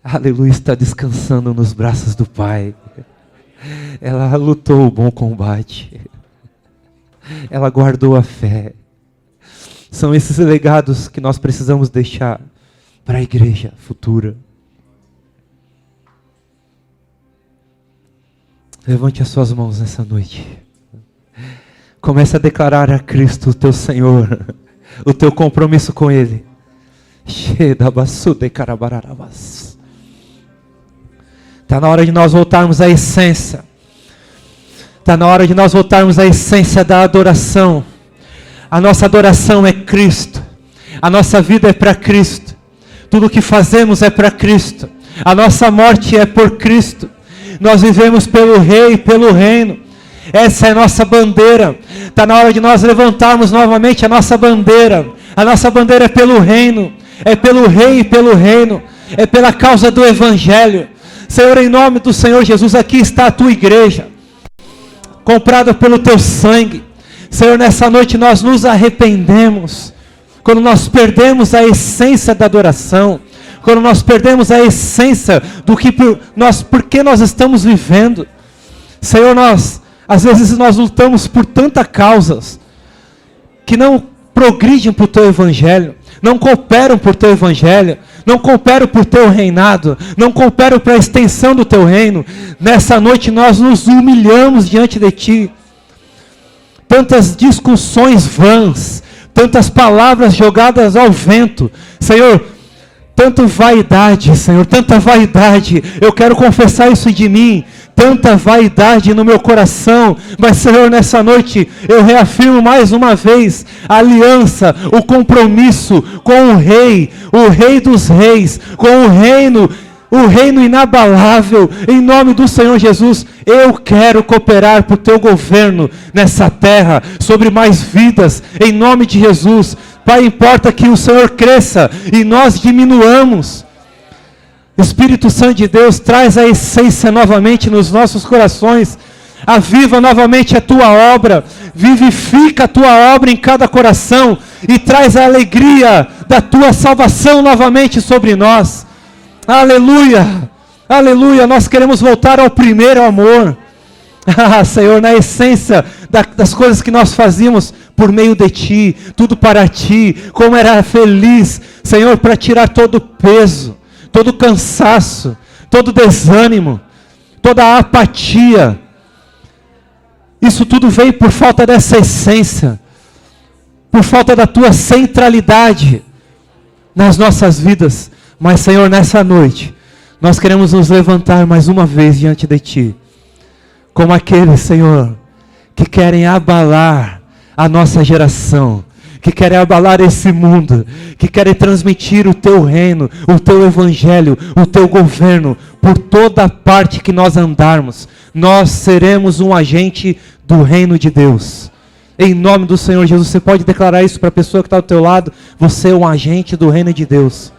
Aleluia, está descansando nos braços do Pai. Ela lutou o bom combate. Ela guardou a fé. São esses legados que nós precisamos deixar para a igreja futura. Levante as suas mãos nessa noite. Comece a declarar a Cristo, o teu Senhor, o teu compromisso com Ele. Está na hora de nós voltarmos à essência. Está na hora de nós voltarmos à essência da adoração. A nossa adoração é Cristo. A nossa vida é para Cristo. Tudo o que fazemos é para Cristo. A nossa morte é por Cristo. Nós vivemos pelo Rei e pelo Reino. Essa é a nossa bandeira. Está na hora de nós levantarmos novamente a nossa bandeira. A nossa bandeira é pelo Reino. É pelo Rei e pelo Reino. É pela causa do Evangelho. Senhor, em nome do Senhor Jesus, aqui está a tua igreja, comprada pelo teu sangue. Senhor, nessa noite nós nos arrependemos, quando nós perdemos a essência da adoração, quando nós perdemos a essência do que porque nós estamos vivendo. Senhor, às vezes nós lutamos por tantas causas, que não progridem para o teu Evangelho, não cooperam por teu Evangelho, não cooperam por teu reinado, não cooperam para a extensão do teu reino. Nessa noite nós nos humilhamos diante de ti. Tantas discussões vãs, tantas palavras jogadas ao vento. Senhor, tanta vaidade, Senhor, tanta vaidade. Eu quero confessar isso de mim. Tanta vaidade no meu coração, mas Senhor, nessa noite eu reafirmo mais uma vez a aliança, o compromisso com o Rei dos Reis, com o reino inabalável. Em nome do Senhor Jesus, eu quero cooperar para o teu governo nessa terra, sobre mais vidas, em nome de Jesus. Pai, importa que o Senhor cresça e nós diminuamos. Espírito Santo de Deus, traz a essência novamente nos nossos corações, aviva novamente a tua obra, vivifica a tua obra em cada coração, e traz a alegria da tua salvação novamente sobre nós. Aleluia, aleluia, nós queremos voltar ao primeiro amor. Senhor, na essência das coisas que nós fazíamos por meio de Ti, tudo para Ti, como era feliz, Senhor, para tirar todo o peso, todo cansaço, todo desânimo, toda apatia. Isso tudo veio por falta dessa essência, por falta da tua centralidade nas nossas vidas. Mas, Senhor, nessa noite, nós queremos nos levantar mais uma vez diante de Ti, como aqueles, Senhor, que querem abalar a nossa geração, que querem abalar esse mundo, que querem transmitir o teu reino, o teu evangelho, o teu governo, por toda parte que nós andarmos. Nós seremos um agente do reino de Deus. Em nome do Senhor Jesus, você pode declarar isso para a pessoa que está ao teu lado: você é um agente do reino de Deus.